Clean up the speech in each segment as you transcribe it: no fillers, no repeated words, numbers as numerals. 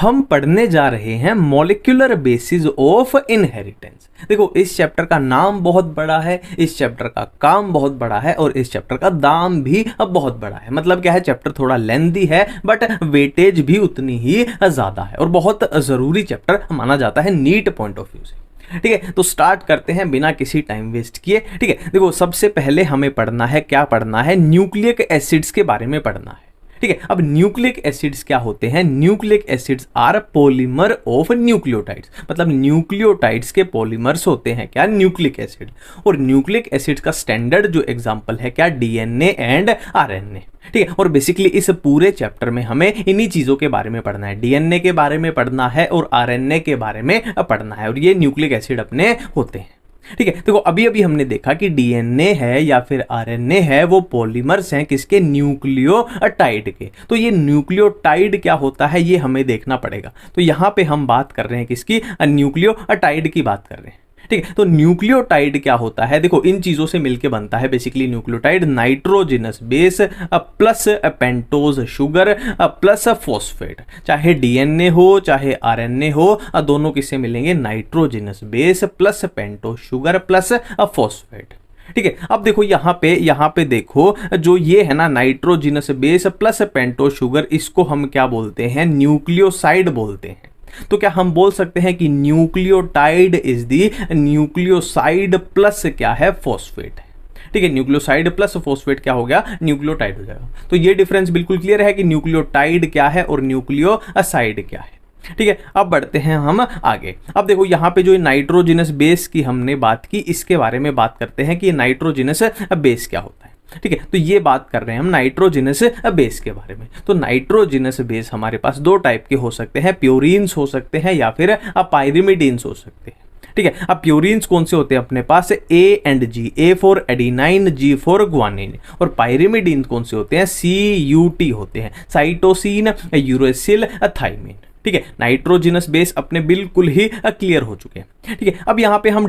हम पढ़ने जा रहे हैं मॉलिक्यूलर बेसिस ऑफ इनहेरिटेंस। देखो इस चैप्टर का नाम बहुत बड़ा है, इस चैप्टर का काम बहुत बड़ा है और इस चैप्टर का दाम भी बहुत बड़ा है। मतलब क्या है, चैप्टर थोड़ा लेंथी है बट वेटेज भी उतनी ही ज्यादा है और बहुत जरूरी चैप्टर माना जाता है नीट पॉइंट ऑफ व्यू से। ठीक है, तो स्टार्ट करते हैं बिना किसी टाइम वेस्ट किए। ठीक है, देखो सबसे पहले हमें पढ़ना है, क्या पढ़ना है, न्यूक्लिक एसिड्स के बारे में पढ़ना है। ठीक है, अब न्यूक्लिक एसिड्स क्या होते हैं? Nucleic acids are polymer of nucleotides. मतलब न्यूक्लियोटाइड्स के पॉलीमर्स होते हैं क्या? Nucleic acid. और न्यूक्लिक एसिड्स का स्टैंडर्ड जो एग्जांपल है क्या? DNA and RNA. ठीक है, और बेसिकली इस पूरे चैप्टर में हमें इन्हीं चीजों के बारे में पढ़ना है, डीएनए के बारे में पढ़ना है और आरएनए के बारे में पढ़ना है, और ये न्यूक्लिक एसिड अपने होते हैं। ठीक है, देखो अभी अभी हमने देखा कि डीएनए है या फिर आरएनए है वो पॉलीमर्स हैं किसके? न्यूक्लियोटाइड के। तो ये न्यूक्लियोटाइड क्या होता है ये हमें देखना पड़ेगा। तो यहां पे हम बात कर रहे हैं किसकी? न्यूक्लियोटाइड की बात कर रहे हैं। ठीक है, तो न्यूक्लियोटाइड क्या होता है? देखो इन चीजों से मिलके बनता है basically nucleotide, nitrogenous base plus pentose sugar plus phosphate. चाहे डीएनए हो चाहे आरएनए हो, दोनों किससे मिलेंगे? Nitrogenous base plus pentose sugar plus phosphate. ठीक है, अब देखो यहाँ पे देखो जो ये है ना nitrogenous base plus pentose sugar, इसको हम क्या बोलते हैं? न्यूक्लियोसाइड बोलते हैं। तो क्या हम बोल सकते हैं कि nucleotide is the nucleoside plus क्या है? फॉस्फेट है। ठीक है, न्यूक्लियोसाइड प्लस फॉस्फेट क्या हो गया? न्यूक्लियोटाइड हो जाएगा। तो ये डिफरेंस बिल्कुल क्लियर है कि न्यूक्लियोटाइड क्या है और न्यूक्लियोसाइड क्या है। ठीक है, अब बढ़ते हैं हम आगे। अब देखो यहाँ पे जो नाइट्रोजिनस बेस की हमने बात की, इसके बारे में बात करते हैं कि नाइट्रोजिनस बेस क्या होता है। ठीक है, तो ये बात कर रहे हैं हम नाइट्रोजिनस बेस के बारे में। तो नाइट्रोजिनस बेस हमारे पास दो टाइप के हो सकते हैं, प्योरीन्स हो सकते हैं या फिर पाइरिमिडीन्स हो सकते हैं। ठीक है, अब प्योरीन्स कौन से होते हैं अपने पास? A and G, A for adenine, G for guanine. और पाइरिमिडीन कौन से होते हैं? CUT होते हैं, साइटोसिन, यूरेसिल, थाइमिन। ठीक है, नाइट्रोजिनस बेस अपने बिल्कुल ही क्लियर हो चुके हैं। ठीक है, अब यहाँ पे हम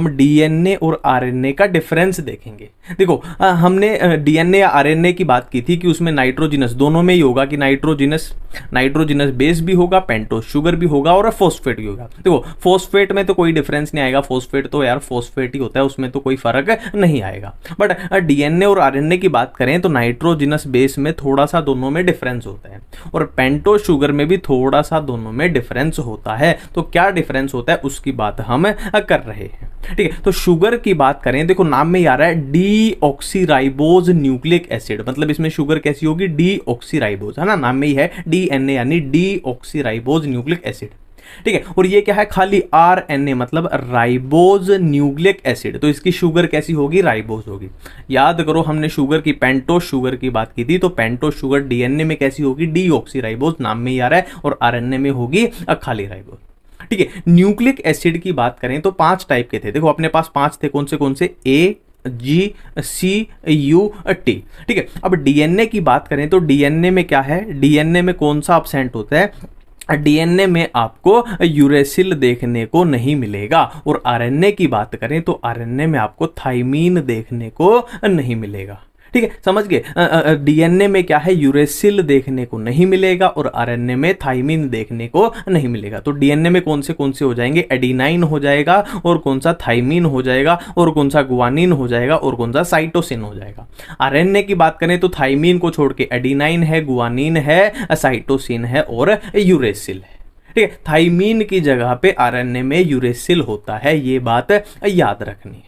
डीएनए और आरएनए का डिफरेंस देखेंगे। देखो हमने डीएनए या आरएनए की बात की थी कि उसमें नाइट्रोजिनस दोनों में ही होगा कि नाइट्रोजिनस बेस भी होगा, पेंटोज शुगर भी होगा और फॉस्फेट भी होगा। देखो फॉस्फेट में तो कोई डिफरेंस नहीं आएगा, फॉस्फेट तो यार फॉस्फेट ही होता है, उसमें तो कोई फर्क नहीं आएगा। बट डीएनए और आरएनए की बात करें तो नाइट्रोजिनस बेस में थोड़ा सा दोनों में डिफरेंस होता है और पेंटोज शुगर में भी थोड़ा सा दोनों में डिफरेंस होता है। तो क्या डिफरेंस होता है उसकी बात हम कर रहे हैं। ठीक है, तो शुगर की बात करें, देखो नाम में ही आ रहा है डीऑक्सीराइबोज न्यूक्लिक एसिड। मतलब इसमें शुगर कैसी होगी? डीऑक्सीराइबोज, है ना, नाम में ही है डीएनए यानी डीऑक्सीराइबोज न्यूक्लिक एसिड। ठीक है, और ये क्या है? खाली आरएनए मतलब राइबोज न्यूक्लिक एसिड। तो इसकी शुगर कैसी होगी? राइबोज होगी। याद करो हमने शुगर की, पेंटोज शुगर की बात की थी, तो पेंटोज शुगर डीएनए में कैसी होगी? डीऑक्सीराइबोज, नाम में ही आ रहा है, और आरएनए में होगी खाली राइबोज। ठीक है, न्यूक्लिक एसिड की बात करें तो 5 टाइप के थे। देखो अपने पास 5 थे, कौन से? A, G, C, U, T। ठीक है, अब डीएनए की बात करें तो डीएनए में क्या है? डीएनए में कौन सा एब्सेंट होता है? डीएनए में आपको यूरेसिल देखने को नहीं मिलेगा। और आरएनए की बात करें तो आरएनए में आपको थाइमीन देखने को नहीं मिलेगा। ठीक है, समझ गए? डीएनए में क्या है? यूरेसिल देखने को नहीं मिलेगा और आरएनए में थाइमिन देखने को नहीं मिलेगा। तो डीएनए में कौन से हो जाएंगे? एडिनाइन हो जाएगा, और कौन सा? थाइमिन हो जाएगा, और कौन सा? ग्वानिन हो जाएगा, और कौन सा? साइटोसिन हो जाएगा। आरएनए की बात करें तो थाइमिन को छोड़ के एडिनाइन है, ग्वानिन है, साइटोसिन है और यूरेसिल है। ठीक है, थाइमिन की जगह पे आरएनए में यूरेसिल होता है, ये बात याद रखनी है।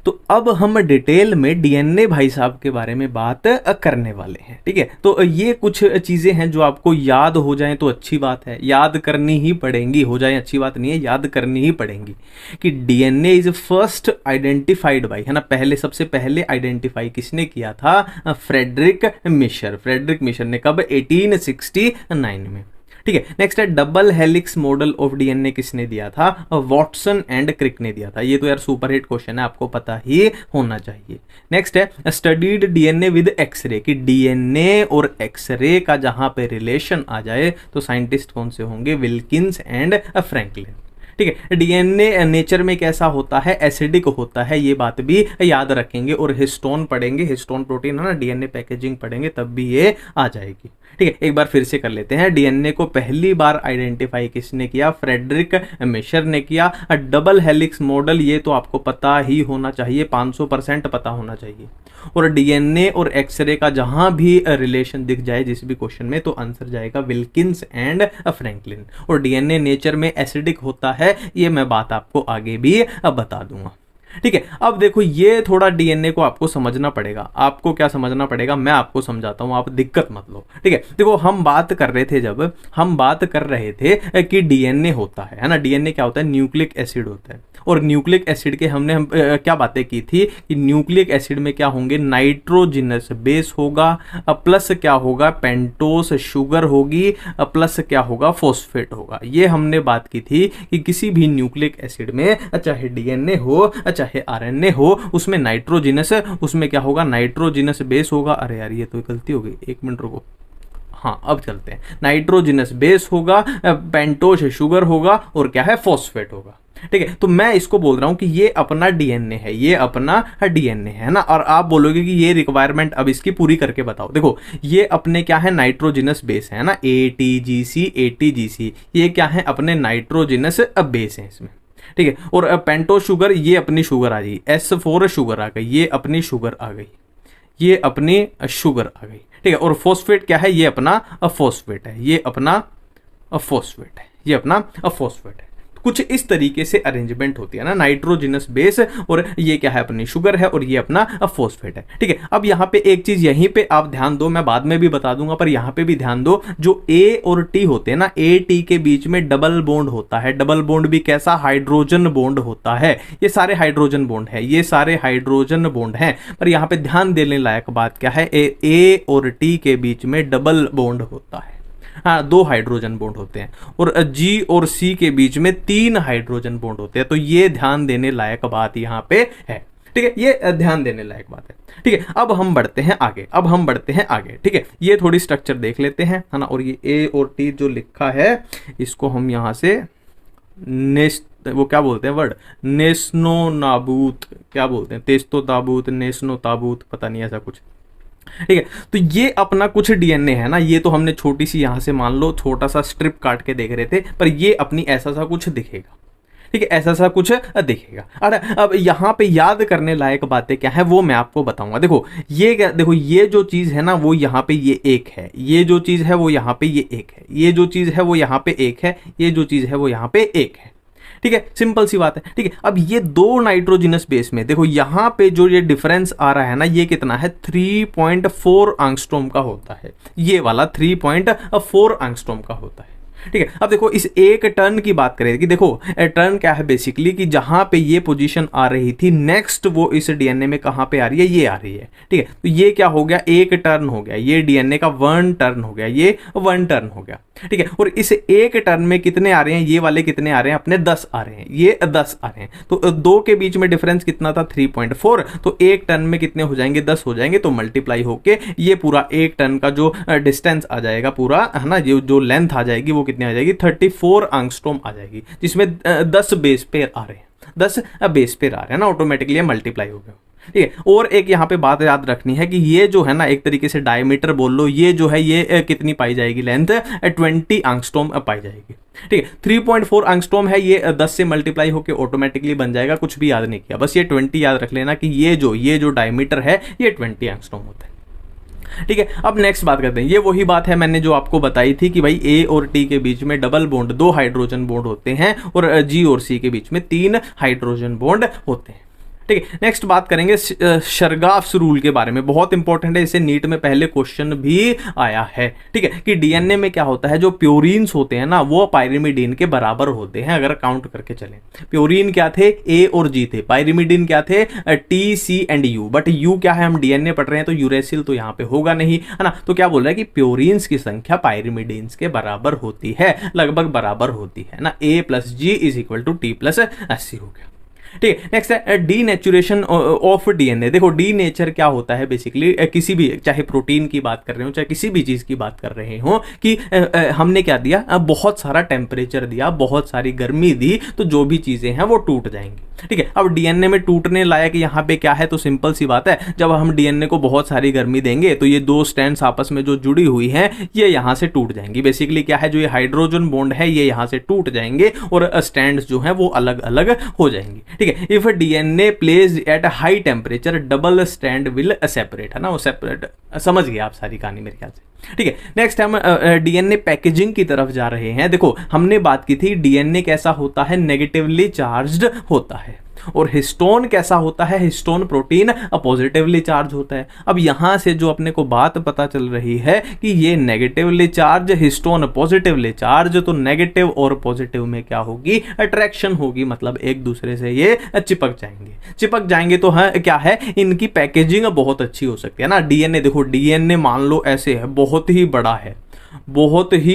तो अब हम डिटेल में डीएनए भाई साहब के बारे में बात करने वाले हैं। ठीक है, तो ये कुछ चीजें हैं जो आपको याद हो जाएं तो अच्छी बात है, याद करनी ही पड़ेंगी। हो जाए अच्छी बात नहीं है, याद करनी ही पड़ेंगी। कि DNA is first identified by, है ना, सबसे पहले आइडेंटिफाई किसने किया था? फ्रेडरिक मिशर ने कब? 1869 में। ठीक है, नेक्स्ट है double helix model of DNA किसने दिया था? वॉटसन एंड क्रिक ने दिया था। ये तो यार सुपर हिट क्वेश्चन है, आपको पता ही होना चाहिए। नेक्स्ट है स्टडीड डीएनए विद एक्सरे, कि डीएनए और एक्सरे का जहां पे रिलेशन आ जाए तो साइंटिस्ट कौन से होंगे? Wilkins and Franklin. ठीक है। डीएनए नेचर में कैसा होता है, एसिडिक होता है, ये बात भी याद रखेंगे। और हिस्टोन पढ़ेंगे, हिस्टोन प्रोटीन है ना, डीएनए पैकेजिंग पढ़ेंगे तब भी ये आ जाएगी। ठीक है, एक बार फिर से कर लेते हैं। डीएनए को पहली बार आइडेंटिफाई किसने किया, फ्रेडरिक मेशर ने किया। डबल हेलिक्स मॉडल ये तो आपको पता ही होना चाहिए, 500% पता होना चाहिए। और डीएनए और एक्सरे का जहां भी रिलेशन दिख जाए जिस भी क्वेश्चन में, तो आंसर जाएगा विल्किंस एंड फ्रैंकलिन। और डीएनए नेचर में एसिडिक होता है, ये मैं बात आपको आगे भी बता दूंगा। ठीक है, अब देखो ये थोड़ा डीएनए को आपको समझना पड़ेगा। आपको क्या समझना पड़ेगा, मैं आपको समझाता हूं, आप दिक्कत मत लो। ठीक है, देखो हम बात कर रहे थे, जब हम बात कर रहे थे कि डीएनए होता है ना, डीएनए क्या होता है, न्यूक्लिक एसिड होता है। और न्यूक्लिक एसिड के हमने क्या बातें की थी कि न्यूक्लिक एसिड में क्या होंगे, नाइट्रोजिनस बेस होगा, प्लस क्या होगा, पेंटोस शुगर होगी, प्लस क्या होगा, फॉस्फेट होगा। ये हमने बात की थी कि किसी भी न्यूक्लिक एसिड में चाहे डीएनए हो चाहे आरएनए हो, उसमें नाइट्रोजिनस, उसमें क्या होगा, नाइट्रोजिनस बेस होगा। अरे यार ये तो गलती हो गई, एक मिनट रुको। हाँ अब चलते हैं। नाइट्रोजिनस बेस होगा, पेंटोस शुगर होगा, और क्या है, फॉस्फेट होगा। ठीक है, तो मैं इसको बोल रहा हूं कि ये अपना डीएनए है, ये अपना डीएनए है ना। और आप बोलोगे कि ये रिक्वायरमेंट अब इसकी पूरी करके बताओ। देखो ये अपने क्या है, नाइट्रोजिनस बेस है ना, एटीजीसी एटीजीसी, ये क्या है, अपने नाइट्रोजिनस बेस है इसमें। ठीक है, और पेंटोस शुगर, ये अपनी शुगर आ गई, S4 शुगर आ गई, ये अपनी शुगर आ गई, ये अपनी शुगर आ गई। ठीक है, और फॉस्फेट क्या है, ये अपना फॉस्फेट है, ये अपना फॉस्फेट है, ये अपना फॉस्फेट है। कुछ इस तरीके से अरेंजमेंट होती है ना, नाइट्रोजिनस बेस, और ये क्या है, अपनी शुगर है, और ये अपना फॉस्फेट है। ठीक है, अब यहाँ पे एक चीज यहीं पे आप ध्यान दो, मैं बाद में भी बता दूंगा, पर यहाँ पे भी ध्यान दो, जो ए और टी होते हैं ना, ए टी के बीच में डबल बॉन्ड होता है। डबल बॉन्ड भी कैसा, हाइड्रोजन बॉन्ड होता है। ये सारे हाइड्रोजन बॉन्ड है, ये सारे हाइड्रोजन बॉन्ड हैं। पर यहाँ पे ध्यान देने लायक बात क्या है, ए और टी के बीच में डबल बॉन्ड होता है। हाँ, 2 हाइड्रोजन बॉन्ड होते हैं, और जी और सी के बीच में 3 हाइड्रोजन बॉन्ड होते हैं। तो ये ध्यान देने लायक बात यहाँ पे है। ठीक है, ये ध्यान देने लायक बात है। ठीक है, अब हम बढ़ते हैं आगे, अब हम बढ़ते हैं आगे। ठीक है, ये थोड़ी स्ट्रक्चर देख लेते हैं, है ना। और ये ए और टी जो लिखा है, इसको हम यहाँ से वो क्या बोलते हैं वर्ड, नेस्नो नाबूत, क्या बोलते हैं, तेस्तो ताबूत, नेस्नो ताबूत, पता नहीं ऐसा कुछ। ठीक है, तो ये अपना कुछ डीएनए है ना, ये तो हमने छोटी सी यहां से मान लो छोटा सा स्ट्रिप काट के देख रहे थे, पर ये अपनी ऐसा सा कुछ दिखेगा। ठीक है, ऐसा सा कुछ दिखेगा। अरे अब यहाँ पे याद करने लायक बातें क्या है वो मैं आपको बताऊंगा। देखो ये क्या, देखो ये जो चीज है ना वो यहाँ पे ये एक है, ये जो चीज है वो यहाँ पे ये एक है, ये जो चीज है वो यहाँ पे एक है, ये जो चीज है वो यहाँ पे एक है। ठीक है, सिंपल सी बात है। ठीक है, अब ये 2 नाइट्रोजिनस बेस में देखो यहाँ पे जो ये डिफरेंस आ रहा है ना, ये कितना है, 3.4 एंगस्ट्रॉम का होता है। ये वाला 3.4 एंगस्ट्रॉम का होता है। ठीक है, अब देखो इस एक टर्न की बात करें कि देखो टर्न क्या है बेसिकली, कि जहां पे ये पोजीशन आ रही थी, नेक्स्ट वो इस डीएनए में कहां पे आ रही है, ये आ रही है। ठीक है, तो ये क्या हो गया, एक टर्न हो गया, ये डीएनए का 1 टर्न हो गया, ये 1 टर्न हो गया। ठीक है, और इस एक टर्न में कितने आ रहे हैं, ये वाले कितने आ रहे हैं, अपने 10 आ रहे हैं, ये 10 आ रहे हैं। तो 2 के बीच में डिफरेंस कितना था, 3.4, तो एक टर्न में कितने हो जाएंगे, 10 हो जाएंगे। तो मल्टीप्लाई होके ये पूरा एक टर्न का जो डिस्टेंस आ जाएगा पूरा, है ना, जो लेंथ आ जाएगी वो कितनी आ जाएगी, 34 एंगस्ट्रॉम आ जाएगी, जिसमें 10 बेस पेयर आ रहे हैं, 10 बेस पेयर आ रहे हैं ना, ऑटोमेटिकली मल्टीप्लाई हो गया। ठीक है, और एक यहाँ पे बात याद रखनी है कि ये जो है ना, एक तरीके से डायमीटर बोल लो, ये जो है ये कितनी पाई जाएगी, लेंथ 20 एंगस्ट्रॉम पाई जाएगी। ठीक है, 3.4 एंगस्ट्रॉम है, ये 10 से मल्टीप्लाई होकर ऑटोमेटिकली बन जाएगा, कुछ भी याद नहीं किया, बस ये 20 याद रख लेना कि ये जो डायमीटर है ये 20 एंगस्ट्रॉम होता है। ठीक है, अब नेक्स्ट बात करते हैं। ये वही बात है मैंने जो आपको बताई थी कि भाई ए और टी के बीच में डबल बॉन्ड, 2 हाइड्रोजन बॉन्ड होते हैं, और जी और सी के बीच में 3 हाइड्रोजन बॉन्ड होते हैं। ठीक है, नेक्स्ट बात करेंगे शर्गाफ्स रूल के बारे में, बहुत इंपॉर्टेंट है, इसे नीट में पहले क्वेश्चन भी आया है। ठीक है, कि डीएनए में क्या होता है, जो प्योरीन्स होते हैं ना वो पायरिमिडीन के बराबर होते हैं, अगर काउंट करके चलें। प्योरीन क्या थे, ए और जी थे, पायरिमिडीन क्या थे, T, C and U. But U क्या है, हम डीएनए पढ़ रहे हैं तो यूरेसिल तो यहाँ पे होगा नहीं, है ना। तो क्या बोल रहा है कि प्योरीन्स की संख्या पायरिमिडीन्स के बराबर होती है, लगभग बराबर होती है ना, A + G = T + C हो गया। ठीक है। नेक्स्ट है डीनेचुरेशन ऑफ डीएनए। देखो डीनेचर क्या होता है बेसिकली, किसी भी, चाहे प्रोटीन की बात कर रहे हो चाहे किसी भी चीज़ की बात कर रहे हो, कि हमने क्या दिया, बहुत सारा टेम्परेचर दिया, बहुत सारी गर्मी दी, तो जो भी चीज़ें हैं वो टूट जाएंगी। ठीक है। अब डीएनए में टूटने लायक यहाँ पे क्या है, तो सिंपल सी बात है, जब हम डीएनए को बहुत सारी गर्मी देंगे तो ये दो स्ट्रैंड्स आपस में जो जुड़ी हुई हैं ये यहाँ से टूट जाएंगी। बेसिकली क्या है, जो ये हाइड्रोजन बॉन्ड है ये यहाँ से टूट जाएंगे और स्ट्रैंड्स जो हैं वो अलग अलग हो जाएंगी। ठीक है। If DNA placed at high temperature double strand will separate, है ना, वो सेपरेट, समझ गए आप सारी कहानी मेरे ख्याल से। ठीक है। नेक्स्ट हम डीएनए पैकेजिंग की तरफ जा रहे हैं। देखो हमने बात की थी डीएनए कैसा होता है, नेगेटिवली चार्ज्ड होता है, और हिस्टोन कैसा होता है, हिस्टोन प्रोटीन पॉजिटिवली चार्ज होता है। अब यहां से जो अपने को बात पता चल रही है कि ये negatively charge, histone positively charge, तो नेगेटिव और पॉजिटिव में क्या होगी, अट्रैक्शन होगी, मतलब एक दूसरे से ये चिपक जाएंगे तो हाँ क्या है, इनकी पैकेजिंग बहुत अच्छी हो सकती है ना। डीएनए देखो, डीएनए मान लो ऐसे है, बहुत ही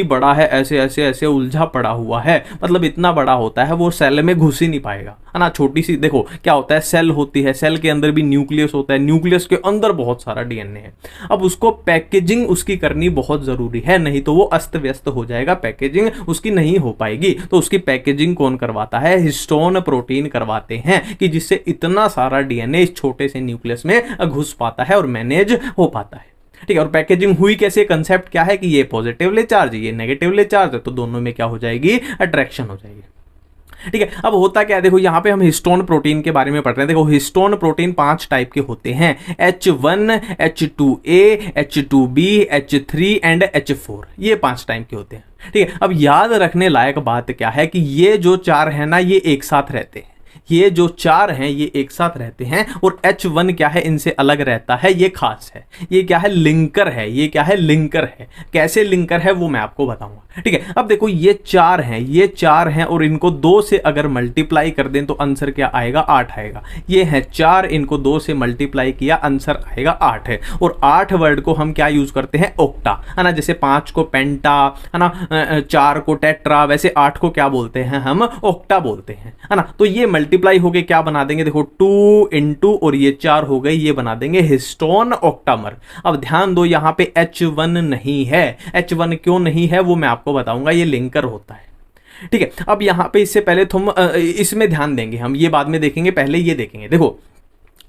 बड़ा है, ऐसे ऐसे ऐसे उलझा पड़ा हुआ है, मतलब इतना बड़ा होता है वो सेल में घुस ही नहीं पाएगा, है ना। छोटी सी देखो क्या होता है, सेल होती है, सेल के अंदर भी न्यूक्लियस होता है, न्यूक्लियस के अंदर बहुत सारा डीएनए है। अब उसको पैकेजिंग उसकी करनी बहुत जरूरी है, नहीं तो वो अस्त व्यस्त हो जाएगा, पैकेजिंग उसकी नहीं हो पाएगी। तो उसकी पैकेजिंग कौन करवाता है, हिस्टोन प्रोटीन करवाते हैं, कि जिससे इतना सारा डीएनए इस छोटे से न्यूक्लियस में घुस पाता है और मैनेज हो पाता है। ठीक है। और पैकेजिंग हुई कैसे, कंसेप्ट क्या है कि ये पॉजिटिवली चार्ज, ये नेगेटिवली चार्ज है, तो दोनों में क्या हो जाएगी, अट्रैक्शन हो जाएगी। ठीक है। अब होता क्या है, देखो यहाँ पे हम हिस्टोन प्रोटीन के बारे में पढ़ रहे हैं। देखो हिस्टोन प्रोटीन 5 टाइप के होते हैं, H1, H2A, H2B, H3 and H4, ये 5 टाइप के होते हैं। ठीक है। अब याद रखने लायक बात क्या है कि ये जो 4 है ना, ये एक साथ रहते हैं, ये जो 4 हैं ये एक साथ रहते हैं, और H1 क्या है, इनसे अलग रहता है, ये खास है, ये क्या है, लिंकर है, ये क्या है, लिंकर है। कैसे लिंकर है वो मैं आपको बताऊंगा। ठीक है। अब देखो ये 4 हैं, ये 4 हैं, और इनको 2 से अगर मल्टीप्लाई कर दें तो आंसर क्या आएगा, 8 आएगा। ये है 4, इनको 2 से मल्टीप्लाई किया, आंसर आएगा 8 है। और 8 वर्ड को हम क्या यूज करते हैं, ओक्टा, है ना। जैसे 5 को पेंटा, है ना, 4 को टेट्रा, वैसे 8 को क्या बोलते हैं, हम ओक्टा बोलते हैं, है ना। तो ये मल्टीप्लाई हो गए, क्या बना देंगे, देखो 2 इंटू और ये 4 हो गए, ये बना देंगे हिस्टोन ऑक्टामर। अब ध्यान दो यहाँ पे H1 नहीं है, H1 क्यों नहीं है वो मैं आपको बताऊंगा, ये लिंकर होता है। ठीक है। अब यहाँ पे इससे पहले तुम इसमें ध्यान देंगे, हम ये बाद में देखेंगे, पहले ये देखेंगे। देखो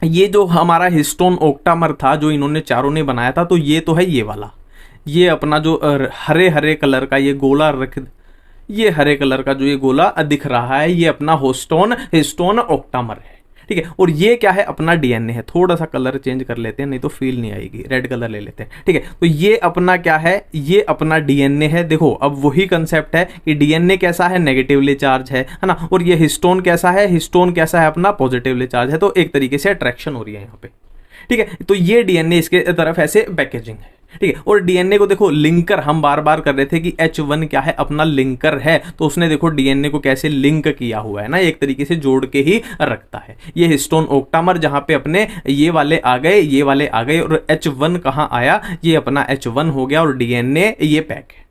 ये जो हमारा हिस्टोन ऑक्टामर था जो इन्होंने चारों ने बनाया था, तो ये तो है ये वाला, ये अपना जो हरे हरे कलर का ये गोला ये हरे कलर का जो ये गोला दिख रहा है, ये अपना हिस्टोन ऑक्टामर है। ठीक है। और ये क्या है, अपना डीएनए है। थोड़ा सा कलर चेंज कर लेते हैं, नहीं तो फील नहीं आएगी, रेड कलर ले लेते हैं। ठीक है। तो ये अपना क्या है, ये अपना डीएनए है। देखो अब वही कंसेप्ट है कि डीएनए कैसा है, नेगेटिवली चार्ज है ना, और ये हिस्टोन कैसा है, हिस्टोन कैसा है, अपना पॉजिटिवली चार्ज है। तो एक तरीके से अट्रैक्शन हो रही है यहाँ पे। ठीक है। तो ये डीएनए इसके तरफ ऐसे पैकेजिंग है। ठीक है। और डीएनए को देखो लिंकर, हम बार बार कर रहे थे कि H1 क्या है, अपना लिंकर है, तो उसने देखो डीएनए को कैसे लिंक किया हुआ है ना, एक तरीके से जोड़ के ही रखता है। ये हिस्टोन ऑक्टामर जहां पे अपने ये वाले आ गए, ये वाले आ गए, और H1 कहां आया, ये अपना H1 हो गया, और डीएनए ये पैक है।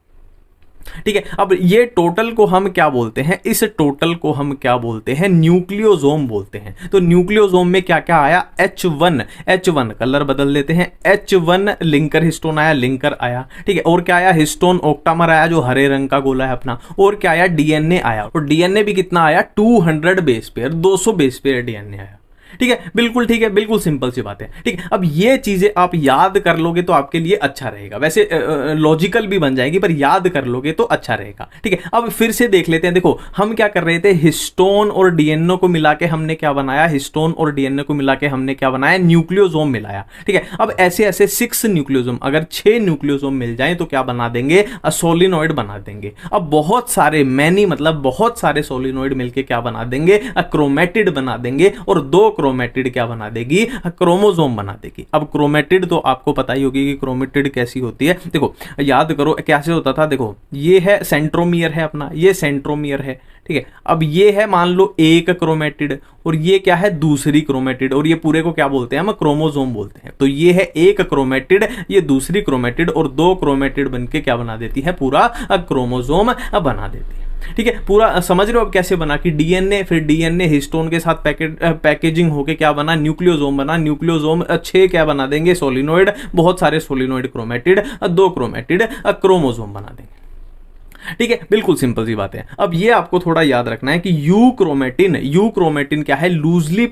ठीक है। अब ये टोटल को हम क्या बोलते हैं, इस टोटल को हम क्या बोलते हैं, न्यूक्लियोसोम बोलते हैं। तो न्यूक्लियोसोम में क्या क्या आया, H1 कलर बदल देते हैं, H1 लिंकर हिस्टोन आया, लिंकर आया। ठीक है। और क्या आया, हिस्टोन ऑक्टामर आया जो हरे रंग का गोला है अपना। और क्या आया, डीएनए आया, और डीएनए भी कितना आया, 200 base pair, 200 base pair DNA आया। ठीक है। बिल्कुल ठीक है, बिल्कुल सिंपल सी बात है। ठीक है। अब ये चीजें आप याद कर लोगे तो आपके लिए अच्छा रहेगा, वैसे लॉजिकल भी बन जाएगी, पर याद कर लोगे तो अच्छा रहेगा। ठीक है। अब फिर से देख लेते हैं। देखो हम क्या कर रहे थे, हिस्टोन और डीएनए को मिला के हमने क्या बनाया, हिस्टोन और डीएनए को मिला के हमने क्या बनाया, न्यूक्लियोसोम मिलाया। ठीक है। अब ऐसे ऐसे 6 न्यूक्लियोसोम, अगर 6 न्यूक्लियोसोम मिल जाए तो क्या बना देंगे, सोलिनॉइड बना देंगे। अब बहुत सारे मतलब बहुत सारे सोलिनॉइड मिलके क्या बना देंगे, क्रोमेटिड बना देंगे, और 2 क्रोमेटिड क्या बना देगी, क्रोमोसोम बना देगी। अब क्रोमेटिड तो आपको पता ही होगी कि क्रोमेटिड कैसी होती है। देखो याद करो कैसे होता था, देखो ये है सेंट्रोमियर है अपना, ये सेंट्रोमियर है। ठीक है। अब ये है मान लो एक क्रोमेटिड, और ये क्या है, दूसरी क्रोमेटिड, और ये पूरे को क्या बोलते हैं, हम क्रोमोसोम बोलते हैं। तो ये है एक क्रोमेटिड, ये दूसरी क्रोमेटिड, और 2 क्रोमेटिड बनके क्या बना देती है, पूरा क्रोमोसोम बना देती है। ठीक है, पूरा समझ रहे हो अब कैसे बना कि डीएनए, फिर डीएनए हिस्टोन के साथ पैकेजिंग होके क्या बना, न्यूक्लियोसोम बना, न्यूक्लियोसोम 6 क्या बना देंगे, सोलिनोइड, बहुत सारे सोलिनोइड क्रोमेटिड, 2 क्रोमेटिड क्रोमोसोम बना देंगे। ठीक है, बिल्कुल सिंपल सी बात है। अब ये आपको थोड़ा याद रखना है कि यू क्रोमेटिन क्या है, लूजली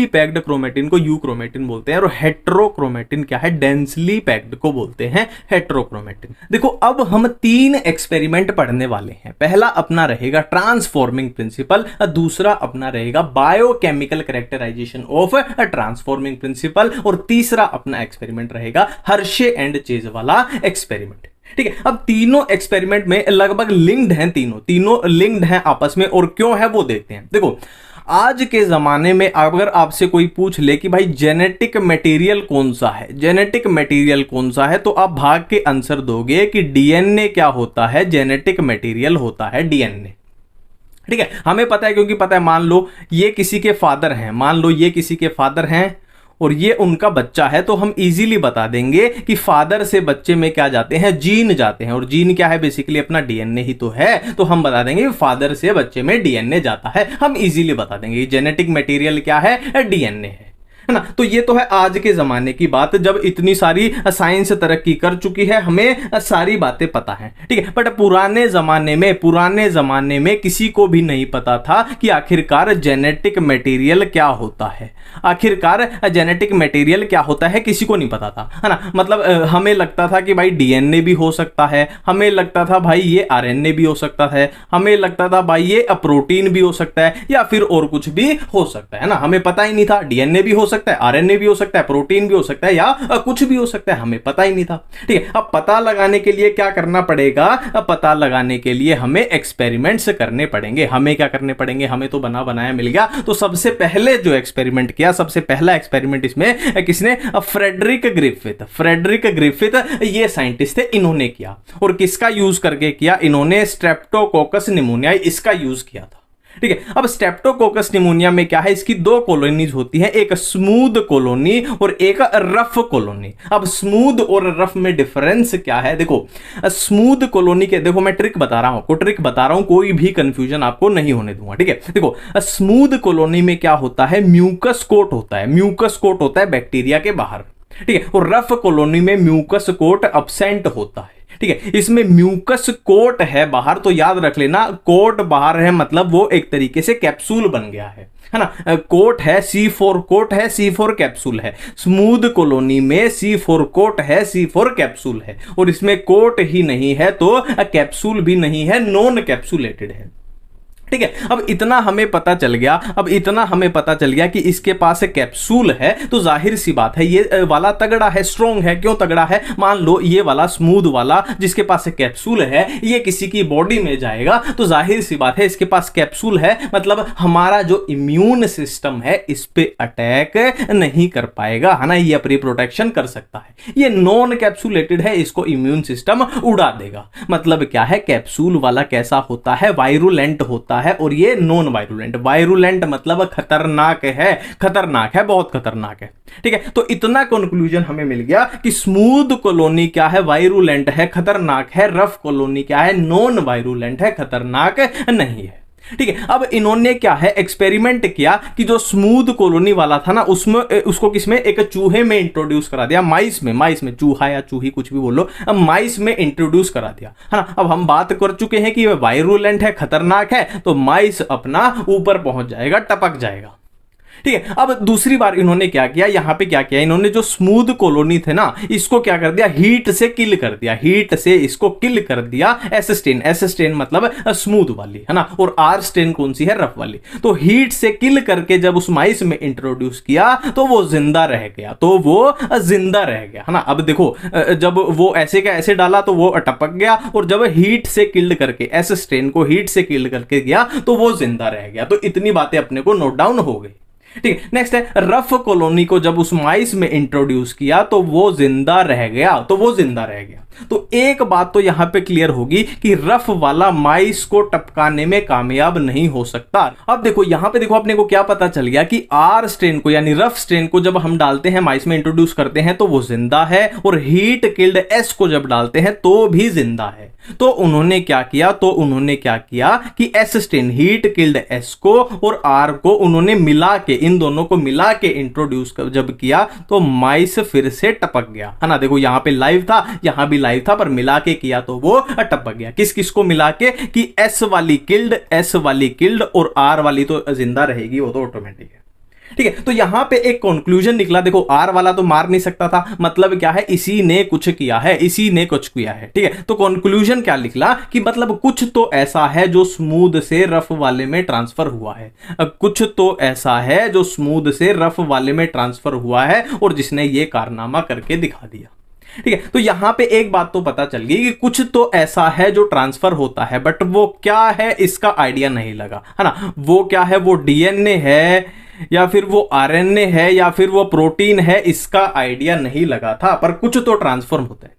पैक्ड क्रोमेटिन को यू क्रोमेटिन बोलते हैं, और हेट्रोक्रोमेटिन क्या है, डेंसली पैक्ड को बोलते हैं हेट्रोक्रोमेटिन। देखो अब हम 3 एक्सपेरिमेंट पढ़ने वाले हैं। पहला अपना रहेगा ट्रांसफॉर्मिंग प्रिंसिपल, दूसरा अपना रहेगा biochemical characterization of transforming principle, और तीसरा अपना एक्सपेरिमेंट रहेगा हर्शे एंड चेज वाला एक्सपेरिमेंट। ठीक है, अब तीनों एक्सपेरिमेंट में लगभग लिंक्ड हैं, तीनों लिंक्ड हैं आपस में, और क्यों है वो देखते हैं। देखो आज के जमाने में अगर आपसे कोई पूछ ले कि भाई जेनेटिक मटेरियल कौन सा है, जेनेटिक मटेरियल कौन सा है, तो आप भाग के आंसर दोगे कि डीएनए क्या होता है, जेनेटिक मटेरियल होता है डीएनए। ठीक है, हमें पता है, क्योंकि पता है, मान लो ये किसी के फादर हैं और ये उनका बच्चा है, तो हम इजीली बता देंगे कि फादर से बच्चे में क्या जाते हैं, जीन जाते हैं, और जीन क्या है, बेसिकली अपना डीएनए ही तो है, तो हम बता देंगे फादर से बच्चे में डीएनए जाता है, हम इजीली बता देंगे जेनेटिक मटेरियल क्या है, डीएनए है ना। तो ये तो है आज के जमाने की बात, जब इतनी सारी साइंस तरक्की कर चुकी है, हमें सारी बातें पता है। ठीक है, बट पुराने जमाने में किसी को भी नहीं पता था कि आखिरकार जेनेटिक मटेरियल क्या होता है, किसी को नहीं पता था, है ना। मतलब हमें लगता था कि भाई डीएनए भी हो सकता है, हमें लगता था भाई ये आरएनए भी हो सकता है, हमें लगता था भाई ये प्रोटीन भी हो सकता है, या फिर और कुछ भी हो सकता है ना। हमें पता ही नहीं था, डीएनए भी हो सकता है, आरएनए भी हो सकता है, प्रोटीन भी हो सकता है, या कुछ भी हो सकता है, हमें पता ही नहीं था। ठीक है, अब पता लगाने के लिए क्या करना पड़ेगा, पता लगाने के लिए हमें एक्सपेरिमेंट्स करने पड़ेंगे। हमें क्या करने पड़ेंगे, हमें तो बना बनाया मिल गया। तो सबसे पहले जो एक्सपेरिमेंट किया, सबसे पहला एक्सपेरिमेंट इसमें किसने, फ्रेडरिक ग्रिफिथ ये साइंटिस्ट थे, इन्होंने किया। और किसका यूज करके किया, इन्होंने स्ट्रेप्टोकोकस निमोनियाई इसका यूज किया था। ठीक है, अब स्ट्रेप्टोकोकस निमोनिया में क्या है, इसकी 2 कॉलोनीज होती हैं, एक स्मूथ कॉलोनी और एक रफ कॉलोनी। अब स्मूथ और रफ में डिफरेंस क्या है, देखो स्मूथ कॉलोनी के, देखो मैं ट्रिक बता रहा हूं, कोई भी कंफ्यूजन आपको नहीं होने दूंगा। ठीक है, देखो स्मूथ कॉलोनी में क्या होता है, म्यूकस कोट होता है बैक्टीरिया के बाहर। ठीक है, और रफ कॉलोनी में म्यूकस कोट अब्सेंट होता है। ठीक है, इसमें म्यूकस कोट है बाहर, तो याद रख लेना कोट बाहर है, मतलब वो एक तरीके से कैप्सूल बन गया है ना। कोट है C4 कोट है, C4 कैप्सूल है। स्मूथ कॉलोनी में C4 कोट है, C4 कैप्सूल है, और इसमें कोट ही नहीं है तो कैप्सूल भी नहीं है, नॉन कैप्सुलेटेड है। ठीक है, अब इतना हमें पता चल गया कि इसके पास एक कैप्सूल है, तो जाहिर सी बात है ये वाला तगड़ा है, स्ट्रॉन्ग है। क्यों तगड़ा है, मान लो ये वाला स्मूथ वाला जिसके पास एक कैप्सूल है, ये किसी की बॉडी में जाएगा, तो जाहिर सी बात है इसके पास कैप्सूल है, मतलब हमारा जो इम्यून सिस्टम है इस पे अटैक नहीं कर पाएगा, है ना। ये अपनी प्रोटेक्शन कर सकता है। ये नॉन कैप्सुलेटेड है, इसको इम्यून सिस्टम उड़ा देगा। मतलब क्या है, कैप्सूल वाला कैसा होता है, वायरुलेंट होता है, और ये नॉन वायरुलेंट मतलब खतरनाक है, बहुत खतरनाक है। ठीक है, तो इतना कंक्लूजन हमें मिल गया कि स्मूथ कॉलोनी क्या है, वायरुलेंट है, खतरनाक है। रफ कॉलोनी क्या है, नॉन वायरुलेंट है, खतरनाक नहीं है। ठीक है, अब इन्होंने क्या है एक्सपेरिमेंट किया कि जो स्मूथ कॉलोनी वाला था ना, उसमें उसको किसमें, एक चूहे में इंट्रोड्यूस करा दिया, माइस में, चूहा या चूही कुछ भी बोलो, अब माइस में इंट्रोड्यूस करा दिया, है ना। अब हम बात कर चुके हैं कि वायरुलेंट है, खतरनाक है, तो माइस अपना ऊपर पहुंच जाएगा, टपक जाएगा। ठीक है, अब दूसरी बार इन्होंने क्या किया, यहां पे क्या किया, इन्होंने जो स्मूथ कॉलोनी थे ना, इसको क्या कर दिया, हीट से किल कर दिया। एस स्टेन मतलब स्मूथ वाली, है ना, और आर स्टेन कौन सी है, रफ वाली। तो हीट से किल करके जब उस माइस में इंट्रोड्यूस किया तो वो जिंदा रह गया, है ना। अब देखो जब वो ऐसे का ऐसे डाला तो वो टपक गया, और जब हीट से किल्ड करके, एस स्टेन को हीट से किल करके गया तो वो जिंदा रह गया। तो इतनी बातें अपने को नोट डाउन हो गई। ठीक है। नेक्स्ट है रफ कॉलोनी को जब उस माइस में इंट्रोड्यूस किया तो वो जिंदा रह गया, तो एक बात तो यहां पे क्लियर होगी कि रफ वाला माइस को टपकाने में कामयाब नहीं हो सकता। अब देखो यहां पे देखो अपने को क्या पता चल गया कि आर स्ट्रेन को यानी रफ स्ट्रेन को जब हम डालते हैं माइस में इंट्रोड्यूस करते हैं तो वो जिंदा है, और हीट किल्ड एस को जब डालते हैं तो भी जिंदा है। तो उन्होंने क्या किया कि S strain heat killed S को और आर को उन्होंने मिला के, इन दोनों को मिला के इंट्रोड्यूस जब किया तो माइस फिर से टपक गया, है ना। देखो यहां पे लाइव था, यहां भी लाइव था, पर मिला के किया तो वो टपक गया। किस किस को मिला के कि एस वाली किल्ड और आर वाली तो जिंदा रहेगी, वो तो ऑटोमेटिक है। ठीक है, तो यहां पे एक कंक्लूजन निकला। देखो आर वाला तो मार नहीं सकता था, मतलब क्या है, इसी ने कुछ किया है। ठीक है, तो कंक्लूजन क्या निकला कि मतलब कुछ तो ऐसा है जो स्मूथ से रफ वाले में ट्रांसफर हुआ है, और जिसने ये कारनामा करके दिखा दिया। ठीक है, तो यहां पे एक बात तो पता चल गई कि कुछ तो ऐसा है जो ट्रांसफर होता है, बट वो क्या है इसका आइडिया नहीं लगा, है ना। वो क्या है, वो डीएनए है या फिर वो आरएनए है या फिर वो प्रोटीन है, इसका आइडिया नहीं लगा था, पर कुछ तो ट्रांसफॉर्म होता है।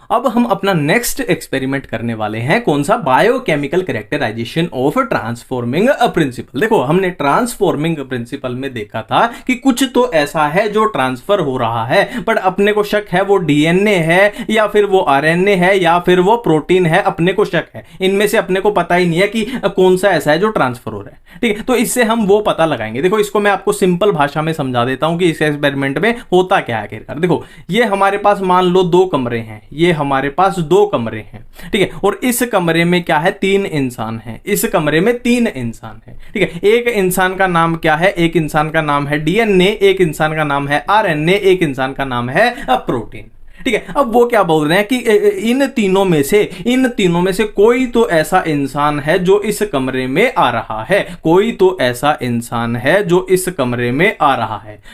अब हम अपना नेक्स्ट एक्सपेरिमेंट करने वाले हैं, कौन सा, biochemical characterization of transforming principle. देखो हमने ट्रांसफॉर्मिंग प्रिंसिपल में देखा था कि कुछ तो ऐसा है जो ट्रांसफर हो रहा है, बट अपने को शक है वो डीएनए है या फिर वो आरएनए है या फिर वो प्रोटीन है, अपने को शक है। इनमें से अपने को पता ही नहीं है कि कौन सा ऐसा है जो ट्रांसफर हो रहा है। ठीक है, तो इससे हम वो पता लगाएंगे। देखो इसको मैं आपको सिंपल भाषा में समझा देता हूं कि इस एक्सपेरिमेंट में होता क्या है आखिरकार। देखो ये हमारे पास मान लो 2 कमरे हैं, ये हमारे पास 2 कमरे हैं। ठीक है, और इस कमरे में क्या है, 3 इंसान हैं। इस कमरे में 3 इंसान हैं। ठीक है, एक इंसान का नाम क्या है, एक इंसान का नाम है डीएनए, एक इंसान का नाम है आरएनए, एक इंसान का नाम है प्रोटीन। ठीक है, अब वो क्या बोल रहे हैं कि इन तीनों में से कोई तो ऐसा इंसान है जो इस कमरे में आ रहा है,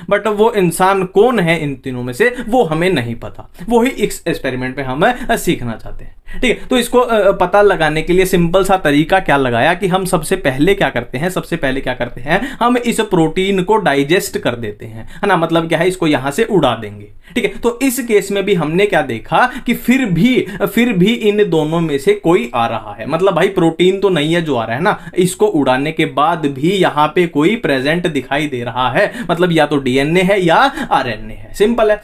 बट वो इंसान कौन है इन तीनों में से वो हमें नहीं पता। वो ही इस एक्सपेरिमेंट में हम सीखना चाहते हैं। ठीक है, तो इसको पता लगाने के लिए सिंपल सा तरीका क्या लगाया कि हम सबसे पहले क्या करते हैं, हम इस प्रोटीन को डाइजेस्ट कर देते हैं, है ना। मतलब क्या है, इसको यहां से उड़ा देंगे। ठीक है, तो इस केस में भी हमने क्या देखा कि फिर भी इन दोनों में से कोई आ रहा है। मतलब भाई प्रोटीन तो नहीं है जो आ रहा है ना, इसको उड़ाने के बाद भी यहां पे कोई प्रेजेंट दिखाई दे रहा है, मतलब या तो डीएनए है या आरएनए है। सिंपल है।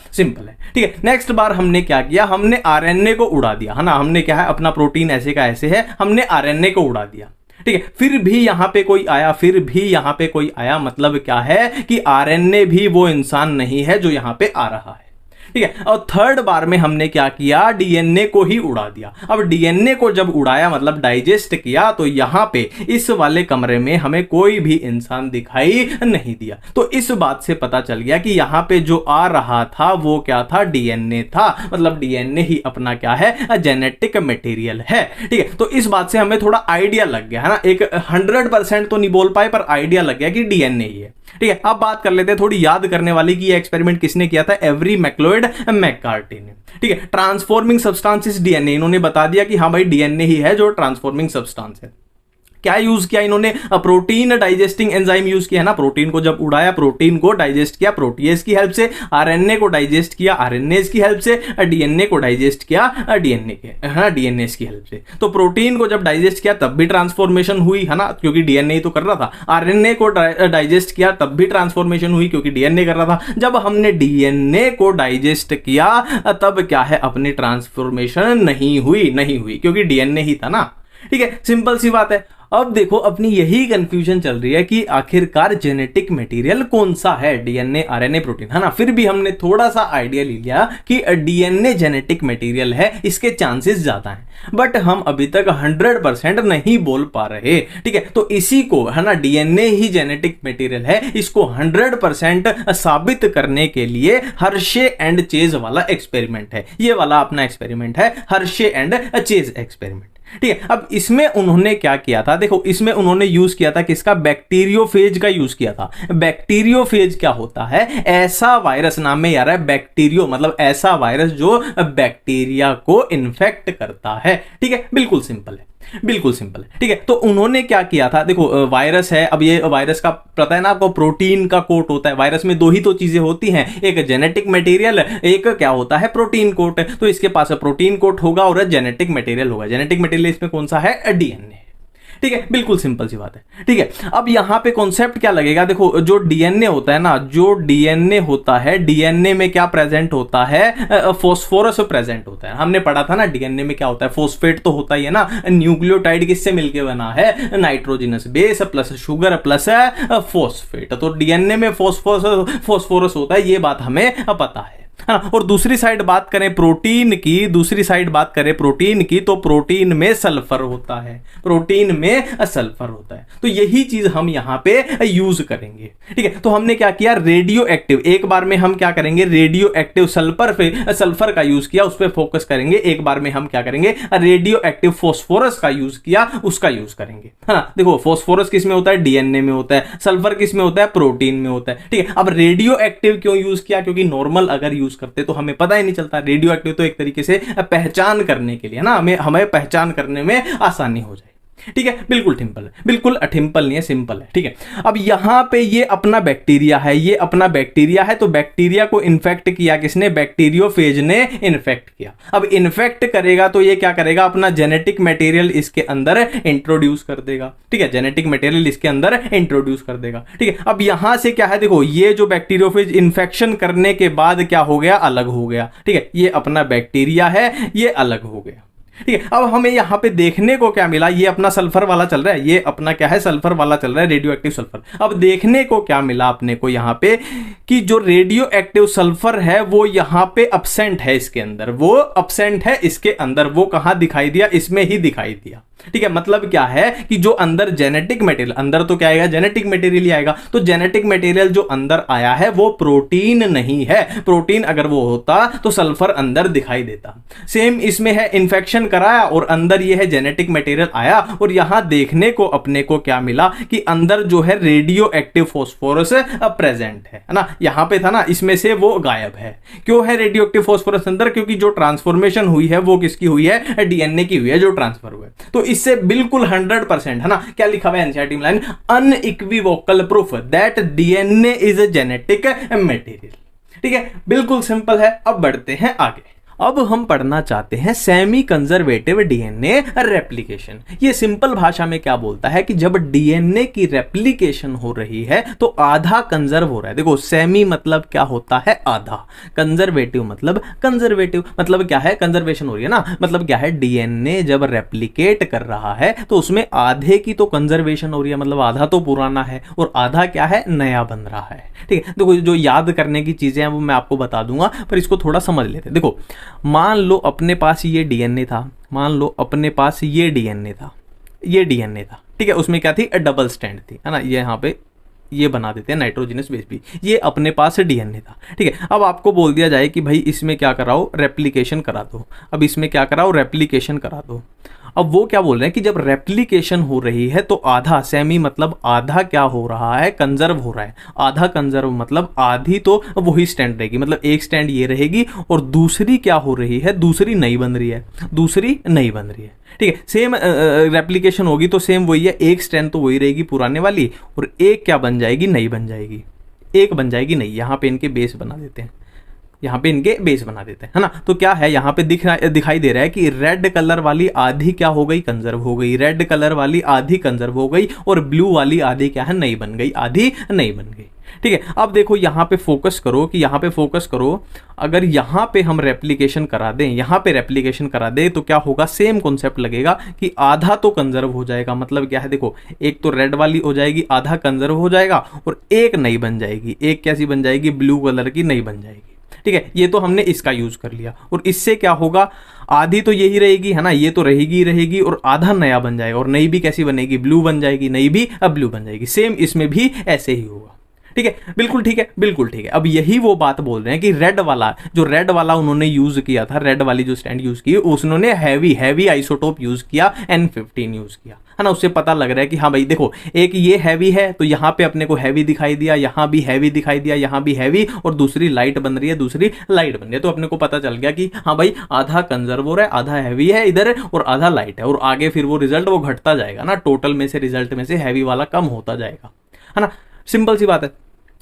ठीक है, नेक्स्ट बार हमने क्या किया, हमने आरएनए को उड़ा दिया, है ना। हमने क्या है, अपना प्रोटीन ऐसे का ऐसे है, हमने आरएनए को उड़ा दिया। ठीक है, फिर भी यहां पे कोई आया, मतलब क्या है कि आरएनए भी वो इंसान नहीं है जो यहां पे आ रहा है। ठीक है, और थर्ड बार में हमने क्या किया, डीएनए को ही उड़ा दिया। अब डीएनए को जब उड़ाया मतलब डाइजेस्ट किया, तो यहां पे इस वाले कमरे में हमें कोई भी इंसान दिखाई नहीं दिया। तो इस बात से पता चल गया कि यहां पे जो आ रहा था वो क्या था, डीएनए था। मतलब डीएनए ही अपना क्या है, जेनेटिक मटेरियल है। ठीक है, तो इस बात से हमें थोड़ा आइडिया लग गया, है ना। एक 100% तो नहीं बोल पाए, पर आइडिया लग गया कि डीएनए ही है। ठीक है, अब बात कर लेते हैं थोड़ी याद करने वाली कि ये एक्सपेरिमेंट किसने किया था, एवरी मैक्लोइड मैककार्टी ने। ठीक है, ट्रांसफॉर्मिंग सब्सटेंस डीएनए, इन्होंने बता दिया कि हाँ भाई डीएनए ही है जो ट्रांसफॉर्मिंग सब्सटेंस है। क्या यूज किया इन्होंने, प्रोटीन डाइजेस्टिंग एंजाइम यूज किया, है ना। प्रोटीन को जब उड़ाया, प्रोटीन को डाइजेस्ट किया प्रोटीएज की हेल्प से, आरएनए को डाइजेस्ट किया आरएनएज की हेल्प से, डीएनए को डाइजेस्ट किया डीएनए की हेल्प से। तो प्रोटीन को जब डाइजेस्ट किया तब भी ट्रांसफॉर्मेशन हुई, है ना, क्योंकि डीएनए ही तो कर रहा था। आरएनए को डाइजेस्ट किया तब भी ट्रांसफॉर्मेशन हुई क्योंकि डीएनए कर रहा था। जब हमने डीएनए को डाइजेस्ट किया तब क्या है, अपनी ट्रांसफॉर्मेशन नहीं हुई क्योंकि डीएनए ही था ना। ठीक है, सिंपल सी बात है। अब देखो अपनी यही कंफ्यूजन चल रही है कि आखिरकार जेनेटिक मटेरियल कौन सा है, डीएनए आरएनए प्रोटीन, है ना। फिर भी हमने थोड़ा सा आइडिया ले लिया कि डीएनए जेनेटिक मटेरियल है, इसके चांसेस ज्यादा हैं, बट हम अभी तक 100% नहीं बोल पा रहे। ठीक है, तो इसी को, है ना, डीएनए ही जेनेटिक मटेरियल है, इसको 100% साबित करने के लिए हर्शे एंड चेज वाला एक्सपेरिमेंट है। ये वाला अपना एक्सपेरिमेंट है, हर्शे एंड चेज एक्सपेरिमेंट। ठीक है, अब इसमें उन्होंने क्या किया था, देखो इसमें उन्होंने यूज किया था किसका, बैक्टीरियोफेज का यूज किया था। बैक्टीरियोफेज क्या होता है, ऐसा वायरस, नाम में यार है बैक्टीरियो, मतलब ऐसा वायरस जो बैक्टीरिया को इन्फेक्ट करता है। ठीक है, बिल्कुल सिंपल है। बिल्कुल सिंपल है, ठीक है। तो उन्होंने क्या किया था, देखो वायरस है, अब ये वायरस का पता है ना आपको, प्रोटीन का कोट होता है। वायरस में दो ही तो चीजें होती हैं, एक जेनेटिक मटेरियल, एक क्या होता है, प्रोटीन कोट। तो इसके पास प्रोटीन कोट होगा और जेनेटिक मटेरियल होगा। जेनेटिक मटेरियल इसमें कौन सा है, डीएनए, ठीक है। बिल्कुल सिंपल सी बात है, ठीक है। अब यहां पे कॉन्सेप्ट क्या लगेगा, देखो जो डीएनए होता है ना, जो डीएनए होता है, डीएनए में क्या प्रेजेंट होता है, फॉस्फोरस प्रेजेंट होता है। हमने पढ़ा था ना डीएनए में क्या होता है, फॉस्फेट तो होता ही है ना। न्यूक्लियोटाइड किससे मिलके बना है, nitrogenous base plus sugar plus phosphate. तो डीएनए में फॉस्फोरस होता है, ये बात हमें पता है ना। और दूसरी साइड बात करें प्रोटीन की, दूसरी साइड बात करें प्रोटीन की, तो प्रोटीन में सल्फर होता है, प्रोटीन में सल्फर होता है। तो यही चीज हम यहां पे यूज करेंगे, ठीक है। तो हमने क्या किया, रेडियो एक्टिव, एक बार में हम क्या करेंगे, रेडियो एक्टिव सल्फर का यूज किया, उस पर फोकस करेंगे। एक बार में हम क्या करेंगे, रेडियो एक्टिव फॉस्फोरस का यूज किया, उसका यूज करेंगे, है ना। देखो फॉस्फोरस किस में होता है, डीएनए में होता है। सल्फर किस में होता है, प्रोटीन में होता है, ठीक है। अब रेडियो एक्टिव क्यों यूज किया, क्योंकि नॉर्मल अगर यूज करते तो हमें पता ही नहीं चलता। रेडियो एक्टिव तो एक तरीके से पहचान करने के लिए ना, हमें पहचान करने में आसानी हो जाए, ठीक है। बिल्कुल सिंपल है, बिल्कुल सिंपल नहीं है, सिंपल है, ठीक है। अब यहां पे ये अपना बैक्टीरिया है, ये अपना बैक्टीरिया है। तो बैक्टीरिया को इन्फेक्ट किया किसने, बैक्टीरियोफेज ने इन्फेक्ट किया। अब इन्फेक्ट करेगा तो ये क्या करेगा, अपना जेनेटिक मटेरियल इसके अंदर इंट्रोड्यूस कर देगा, ठीक है। जेनेटिक मटेरियल इसके अंदर इंट्रोड्यूस कर देगा, ठीक है। अब यहां से क्या है, देखो ये जो बैक्टीरियोफेज इन्फेक्शन करने के बाद क्या हो गया, अलग हो गया, ठीक है। ये अपना बैक्टीरिया है, ये अलग हो गया, ठीक है। अब हमें यहां पे देखने को क्या मिला, ये अपना सल्फर वाला चल रहा है, ये अपना क्या है, सल्फर वाला चल रहा है, रेडियो एक्टिव सल्फर। अब देखने को क्या मिला अपने को यहां पे, कि जो रेडियो एक्टिव सल्फर है वो यहां पे अब्सेंट है, इसके अंदर वो अब्सेंट है, इसके अंदर वो कहां दिखाई दिया, इसमें ही दिखाई दिया, ठीक है। मतलब क्या है कि जो अंदर जेनेटिक मटेरियल, अंदर तो क्या आएगा, जेनेटिक मटेरियल ही आएगा। तो जेनेटिक मटेरियल जो अंदर आया है वो प्रोटीन नहीं है। प्रोटीन अगर वो होता तो सल्फर अंदर दिखाई देता। सेम इसमें है, इन्फेक्शन कराया और अंदर ये है जेनेटिक मटेरियल आया, और यहां देखने को अपने को क्या मिला कि अंदर जो है रेडियो एक्टिव फॉस्फोरस प्रेजेंट है ना। यहां पे था ना, इसमें से वो गायब है। क्यों है रेडियो एक्टिव फॉस्फोरस अंदर, क्योंकि जो ट्रांसफॉर्मेशन हुई है वो किसकी हुई है, डीएनए की हुई है, जो ट्रांसफर हुआ है। तो इससे बिल्कुल 100% है ना, क्या लिखा हुआ है एनसीईआरटी में line, unequivocal proof that DNA is a genetic material, ठीक है। बिल्कुल सिंपल है। अब बढ़ते हैं आगे। अब हम पढ़ना चाहते हैं सेमी कंजर्वेटिव डीएनए रेप्लिकेशन। ये सिंपल भाषा में क्या बोलता है कि जब डीएनए की रेप्लिकेशन हो रही है तो आधा कंजर्व हो रहा है। देखो सेमी मतलब क्या होता है, आधा। कंजर्वेटिव मतलब कंजर्वेटिव मतलब क्या है, कंजर्वेशन हो रही है ना, मतलब क्या है, डीएनए जब रेप्लिकेट कर रहा है तो उसमें आधे की तो कंजर्वेशन हो रही है, मतलब आधा तो पुराना है और आधा क्या है, नया बन रहा है, ठीक है। देखो जो याद करने की चीजें हैं वो मैं आपको बता दूंगा, पर इसको थोड़ा समझ लेते हैं। देखो मान लो अपने पास ये डीएनए था, मान लो अपने पास ये डीएनए था, ये डीएनए था, ठीक है। उसमें क्या थी, डबल स्टैंड थी, है ना। ये यहाँ पे ये बना देते हैं नाइट्रोजनस बेस भी, ये अपने पास डीएनए था, ठीक है। अब आपको बोल दिया जाए कि भाई इसमें क्या कराओ, रेप्लिकेशन करा दो। अब इसमें क्या कराओ, रेप्लिकेशन करा दो। अब वो क्या बोल रहे हैं कि जब रेप्लिकेशन हो रही है तो आधा, सेमी मतलब आधा क्या हो रहा है, कंजर्व हो रहा है। आधा कंजर्व मतलब आधी तो वही स्टैंड रहेगी, मतलब एक स्टैंड ये रहेगी और दूसरी क्या हो रही है, दूसरी नई बन रही है, दूसरी नई बन रही है, ठीक है। सेम रेप्लिकेशन होगी तो सेम वही है, एक स्टैंड तो वही रहेगी पुराने वाली और एक क्या बन जाएगी, नई बन जाएगी, एक बन जाएगी नई। यहाँ पे इनके बेस बना देते हैं, यहाँ पे इनके बेस बना देते हैं, है ना। तो क्या है यहाँ पे दिखाई दे रहा है कि रेड कलर वाली आधी क्या हो गई, कंजर्व हो गई, रेड कलर वाली आधी कंजर्व हो गई और ब्लू वाली आधी क्या है, नई बन गई, आधी नई बन गई, ठीक है। अब देखो यहाँ पे फोकस करो, कि यहाँ पे फोकस करो, अगर यहाँ पे हम रेप्लिकेशन करा दें, यहाँ पे रेप्लिकेशन करा दें तो क्या होगा, सेम कॉन्सेप्ट लगेगा कि आधा तो कंजर्व हो जाएगा। मतलब क्या है, देखो एक तो रेड वाली हो जाएगी, आधा कंजर्व हो जाएगा और एक नई बन जाएगी, एक कैसी बन जाएगी, ब्लू कलर की नई बन जाएगी, ठीक है। ये तो हमने इसका यूज कर लिया और इससे क्या होगा, आधी तो यही रहेगी, है ना, ये तो रहेगी रहेगी और आधा नया बन जाएगा और नई भी कैसी बनेगी, ब्लू बन जाएगी, नई भी अब ब्लू बन जाएगी। सेम इसमें भी ऐसे ही होगा, ठीक है, बिल्कुल ठीक है, बिल्कुल ठीक है। अब यही वो बात बोल रहे हैं कि रेड वाला उन्होंने यूज किया था, रेड वाली जो स्टैंड यूज की उसने हैवी आइसोटोप यूज किया, N15 यूज किया, है ना। उससे पता लग रहा है कि हाँ भाई देखो, एक ये हैवी है तो यहां पे अपने को हैवी दिखाई दिया, यहां भी हैवी दिखाई दिया, यहां भी हैवी, और दूसरी लाइट बन रही है, दूसरी लाइट बन रही है, तो अपने को पता चल गया कि हाँ भाई आधा कंजर्वर है, आधा हैवी है इधर और आधा लाइट है, और आगे फिर वो रिजल्ट वो घटता जाएगा ना, टोटल में से रिजल्ट में से हैवी वाला कम होता जाएगा, है ना। सिंपल सी बात है,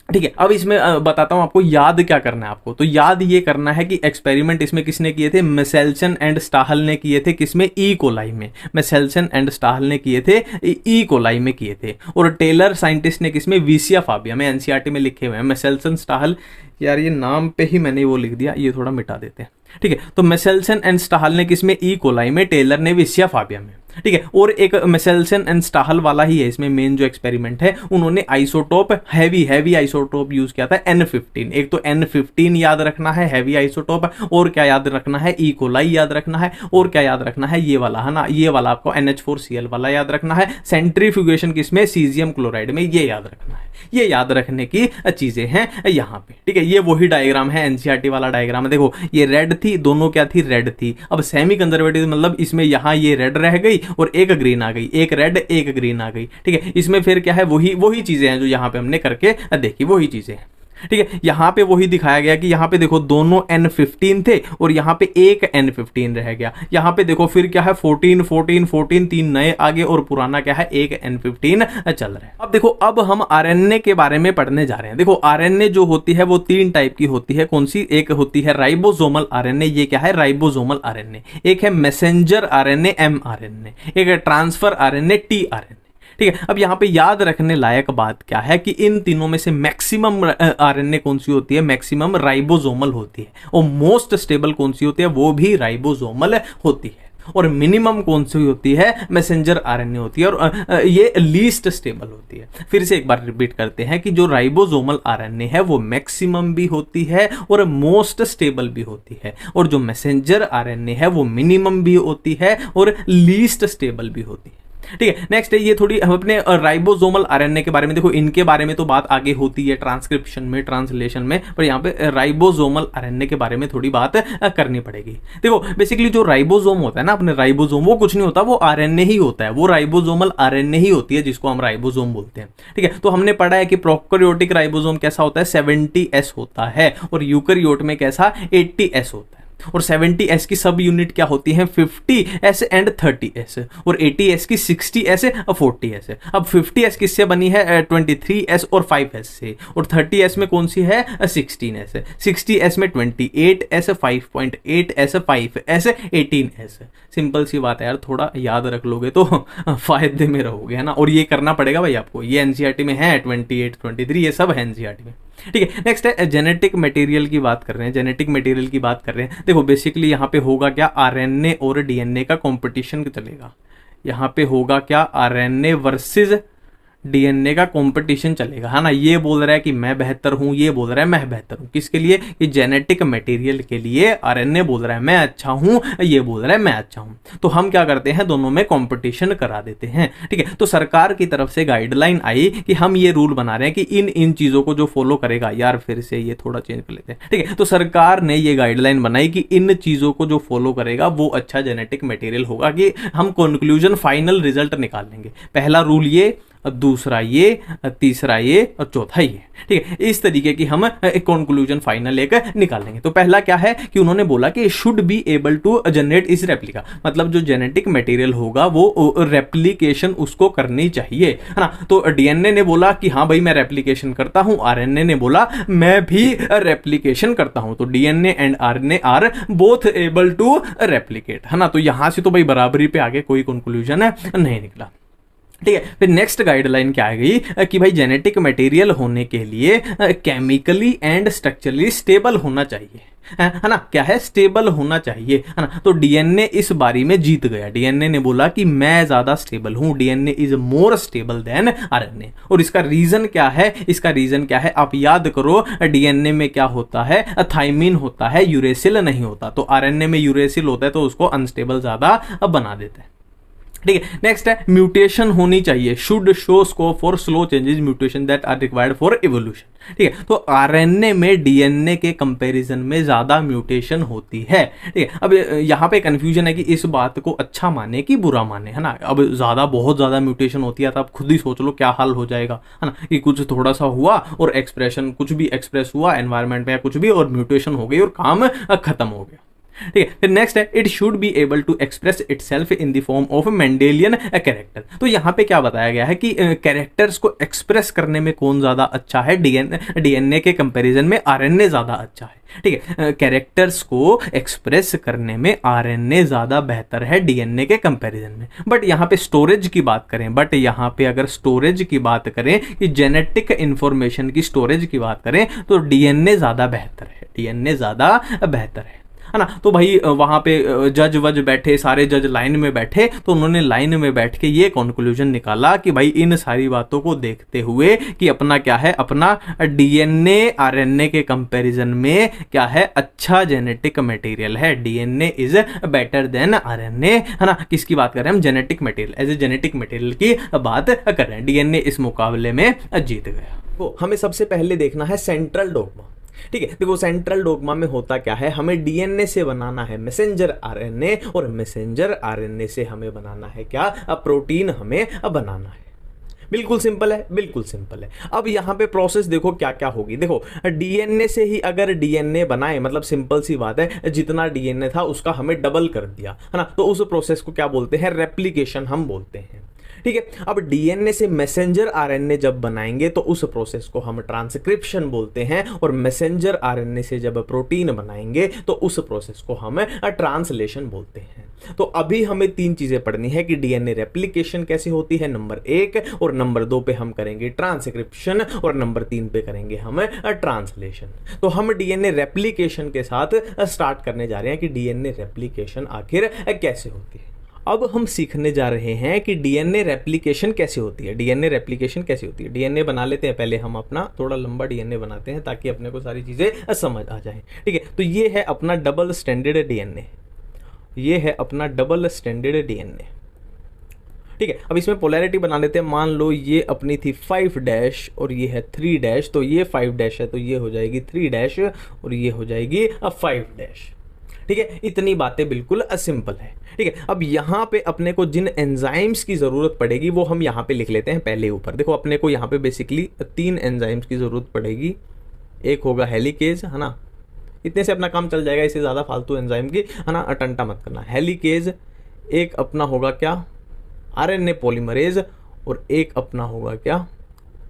ठीक है। अब इसमें बताता हूं आपको याद क्या करना है आपको। तो याद ये करना है कि एक्सपेरिमेंट इसमें किसने किए थे, मेसेल्सन एंड स्टाहल ने किए थे। किसमें, ई कोलाई में। मेसेल्सन एंड स्टाहल ने किए थे, ई कोलाई में किए थे। और टेलर साइंटिस्ट ने किसमें, विसिया फाबिया में। एनसीईआरटी में लिखे हुए हैं मेसेल्सन स्टाहल, यार ये नाम पे ही मैंने वो लिख दिया, ये थोड़ा मिटा देते हैं, ठीक है। तो मेसेल्सन एंड स्टाहल ने किसमें, ई कोलाई में, टेलर ने विसिया फाबिया में, ठीक है। और एक मेसेल्सन एंड स्टाहल वाला ही है इसमें मेन जो एक्सपेरिमेंट है, उन्होंने आइसोटोप हैवी आइसोटोप यूज किया था, N15। एक तो N15 याद रखना है, हैवी आइसोटोप, और क्या याद रखना है, ई कोलाई याद रखना है, और क्या याद रखना है, ये वाला, है ना, ये वाला आपको NH4Cl वाला याद रखना है। सेंट्रीफ्यूगेशन किसमें, सीजियम क्लोराइड में, ये याद रखना है। ये याद रखने की चीजें हैं यहाँ पे, ठीक है। ये वही डायग्राम है, एनसीईआरटी वाला डायग्राम है। देखो ये रेड थी, दोनों क्या थी, रेड थी। अब सेमी कंजर्वेटिव मतलब इसमें यहाँ ये रेड रह गई और एक ग्रीन आ गई, एक रेड एक ग्रीन आ गई, ठीक है। इसमें फिर क्या है, वही चीजें हैं जो यहाँ पे हमने करके देखी, वही चीजें हैं, ठीक है। यहां पे वही दिखाया गया कि यहां पे देखो दोनों N15 थे और यहां पे एक N15 रह गया। यहां पे देखो फिर क्या है, 14 तीन नए आगे और पुराना क्या है, एक N15 चल रहा है। अब देखो, अब हम आरएनए के बारे में पढ़ने जा रहे हैं। देखो आरएनए जो होती है वो 3 टाइप की होती है। कौन सी, एक होती है राइबोसोमल आरएनए, ये क्या है, राइबोसोमल आरएनए। एक है मैसेंजर आरएनए, mRNA। एक है ट्रांसफर आरएनए, tRNA, ठीक है। अब यहाँ पे याद रखने लायक बात क्या है कि इन तीनों में से मैक्सिमम आरएनए कौन सी होती है, मैक्सिमम राइबोसोमल होती है। और मोस्ट स्टेबल कौन सी होती है, वो भी राइबोसोमल होती है। और मिनिमम कौन सी होती है, मैसेंजर आरएनए होती है। और ये लीस्ट स्टेबल होती है। फिर से एक बार रिपीट करते हैं कि जो राइबोसोमल आरएनए है वो मैक्सिमम भी होती है और मोस्ट स्टेबल भी होती है, और जो मैसेंजर आरएनए है वो मिनिमम भी होती है और लीस्ट स्टेबल भी होती है, ठीक है। नेक्स्ट है ये थोड़ी हम अपने राइबोसोमल आरएनए के बारे में, देखो इनके बारे में तो बात आगे होती है ट्रांसक्रिप्शन में, ट्रांसलेशन में, पर यहाँ पे राइबोसोमल आरएनए के बारे में थोड़ी बात करनी पड़ेगी। देखो बेसिकली जो राइबोसोम होता है ना, अपने राइबोसोम, वो कुछ नहीं होता, वो आरएनए ही होता है। वो राइबोसोमल आरएनए ही होती है जिसको हम राइबोसोम बोलते हैं, ठीक है। तो हमने पढ़ा है कि प्रोकैरियोटिक राइबोसोम कैसा होता है, 70S होता है, और यूकैरियोट में कैसा, 80S होता है। और 70S की सब यूनिट क्या होती हैं, 50S एंड 30S, और 80S की 60S 40S। अब 50S किससे बनी है, 23S और 5S से, और 30S में कौन सी है, 16S, 60S में 28S, 5.8S, 5S, 18S। Simple सी बात है यार, थोड़ा याद रख लोगे तो फायदे में रहोगे, है ना। और ये करना पड़ेगा भाई आपको, ये एनसीईआरटी में है, 28, 23 ये सब है एनसीईआरटी में, ठीक है। नेक्स्ट है जेनेटिक मटेरियल की बात कर रहे हैं, जेनेटिक मटेरियल की बात कर रहे हैं। देखो बेसिकली यहाँ पे होगा क्या, आरएनए और डीएनए का कंपटीशन चलेगा। यहाँ पे होगा क्या, आरएनए वर्सेस डीएनए का कंपटीशन चलेगा, है ना। ये बोल रहा है कि मैं बेहतर हूं, ये बोल रहा है मैं बेहतर हूं। किसके लिए, कि जेनेटिक मटेरियल के लिए आरएनए बोल रहा है मैं अच्छा हूं, ये बोल रहा है मैं अच्छा हूं। तो हम क्या करते हैं, दोनों में कंपटीशन करा देते हैं, ठीक है। तो सरकार की तरफ से गाइडलाइन आई कि हम ये रूल बना रहे हैं कि इन चीजों को जो फॉलो करेगा, यार फिर से ये थोड़ा चेंज कर लेते हैं, ठीक है। तो सरकार ने ये गाइडलाइन बनाई कि इन चीजों को जो फॉलो करेगा वो अच्छा जेनेटिक मटेरियल होगा, कि हम कंक्लूजन फाइनल रिजल्ट निकाल लेंगे। पहला रूल ये, दूसरा ये, तीसरा ये और चौथा ये, ठीक है। इस तरीके की हम एक कंक्लूजन फाइनल एक निकालेंगे। तो पहला क्या है कि उन्होंने बोला कि should be able to generate इस रेप्लिका, मतलब जो जेनेटिक मटेरियल होगा वो रेप्लिकेशन उसको करनी चाहिए, है ना। तो डीएनए ने बोला कि हाँ भाई मैं रेप्लिकेशन करता हूं, आरएनए ने बोला मैं भी रेप्लिकेशन करता हूं। तो DNA and RNA are both able to replicate, है ना। तो यहां से तो भाई बराबरी पे आगे कोई कंक्लूजन नहीं निकला, ठीक है। फिर नेक्स्ट गाइडलाइन क्या आ गई कि भाई जेनेटिक मटेरियल होने के लिए केमिकली एंड स्ट्रक्चरली स्टेबल होना चाहिए, है ना। क्या है, स्टेबल होना चाहिए, है ना। तो डीएनए इस बारी में जीत गया। डीएनए ने बोला कि मैं ज्यादा स्टेबल हूं, DNA is more stable then RNA. और इसका रीजन क्या है, इसका रीजन क्या है, आप याद करो, डीएनए में क्या होता है, थाइमिन होता है, यूरेसिल नहीं होता। तो आरएनए में यूरेसिल होता है तो उसको अनस्टेबल ज्यादा बना देता है, ठीक है। नेक्स्ट है म्यूटेशन होनी चाहिए, should show scope for slow changes mutation that are required for evolution. ठीक है, तो आरएनए में डीएनए के कंपैरिजन में ज्यादा म्यूटेशन होती है। ठीक है, अब यहाँ पे कंफ्यूजन है कि इस बात को अच्छा माने कि बुरा माने, है ना। अब ज्यादा बहुत ज्यादा म्यूटेशन होती है तो आप खुद ही सोच लो क्या हाल हो जाएगा, है ना, कि कुछ थोड़ा सा हुआ और एक्सप्रेशन कुछ भी एक्सप्रेस हुआ एनवायरमेंट में या कुछ भी, और म्यूटेशन हो गई और काम खत्म हो गया। ठीक है, फिर नेक्स्ट है it should be able to express itself in the form of Mendelian character. तो यहाँ पे क्या बताया गया है कि कैरेक्टर्स को एक्सप्रेस करने में कौन ज्यादा अच्छा है, डीएनए के कंपैरिजन में आरएनए ज्यादा अच्छा है। ठीक है, कैरेक्टर्स को एक्सप्रेस करने में आरएनए ज्यादा बेहतर है डीएनए के कंपैरिजन में। बट यहाँ पे स्टोरेज की बात करें, बट यहाँ पे अगर स्टोरेज की बात करें कि जेनेटिक इंफॉर्मेशन की स्टोरेज की बात करें तो डीएनए ज्यादा बेहतर है, डीएनए ज्यादा बेहतर है ना। तो भाई वहां पे जज वज बैठे, सारे जज लाइन में बैठे, तो उन्होंने लाइन में बैठ के ये कंक्लूजन निकाला कि भाई इन सारी बातों को देखते हुए कि अपना क्या है, अपना डीएनए आरएनए के कंपैरिजन में क्या है, अच्छा जेनेटिक मटेरियल है, DNA is better than RNA, है ना। किसकी बात कर रहे हैं हम, genetic material, as a genetic material की बात कर रहे हैं। डीएनए इस मुकाबले में जीत गया। तो हमें सबसे पहले देखना है सेंट्रल डोग्मा। ठीक है, देखो सेंट्रल डोग्मा में होता क्या है, हमें डीएनए से बनाना है मैसेंजर आरएनए, और मैसेंजर आरएनए से हमें बनाना है क्या, प्रोटीन हमें बनाना है। बिल्कुल सिंपल है, बिल्कुल सिंपल है। अब यहाँ पे प्रोसेस देखो क्या क्या होगी। देखो डीएनए से ही अगर डीएनए बनाए, मतलब सिंपल सी बात है, जितना डीएनए था उसका हमें डबल कर दिया, है ना, तो उस प्रोसेस को क्या बोलते हैं, रेप्लिकेशन हम बोलते हैं। ठीक है, अब डीएनए से मैसेंजर आरएनए जब बनाएंगे तो उस प्रोसेस को हम ट्रांसक्रिप्शन बोलते हैं, और मैसेंजर आरएनए से जब प्रोटीन बनाएंगे तो उस प्रोसेस को हम ट्रांसलेशन बोलते हैं। तो अभी हमें तीन चीजें पढ़नी है कि डीएनए रेप्लिकेशन कैसे होती है, नंबर 1, और नंबर 2 पे हम करेंगे ट्रांसक्रिप्शन, और नंबर 3 पे करेंगे हम ट्रांसलेशन। तो हम डीएनए रेप्लिकेशन के साथ स्टार्ट करने जा रहे हैं कि डीएनए रेप्लिकेशन आखिर कैसे होती है। अब हम सीखने जा रहे हैं कि डीएनए रेप्लिकेशन कैसे होती है, डीएनए रेप्लिकेशन कैसे होती है। डीएनए बना लेते हैं पहले, हम अपना थोड़ा लंबा डीएनए बनाते हैं ताकि अपने को सारी चीज़ें समझ आ जाए। ठीक है, तो ये है अपना डबल स्टैंडर्ड डीएनए, ये है अपना डबल स्टैंडर्ड डीएनए। ठीक है, अब इसमें पोलैरिटी बना लेते हैं। मान लो ये अपनी थी 5' और ये है 3', तो ये 5' है तो ये हो जाएगी 3' और ये हो जाएगी 5'। ठीक है, इतनी बातें बिल्कुल सिंपल है। ठीक है, अब यहाँ पे अपने को जिन एंजाइम्स की ज़रूरत पड़ेगी वो हम यहाँ पे लिख लेते हैं पहले ऊपर। देखो अपने को यहाँ पे बेसिकली 3 एंजाइम्स की ज़रूरत पड़ेगी। एक होगा हेलिकेज, है ना, इतने से अपना काम चल जाएगा, इससे ज़्यादा फालतू एंजाइम की, है ना, अटंटा मत करना। हेलिकेज, एक अपना होगा क्या, आरएनए पॉलीमरेज, और एक अपना होगा क्या,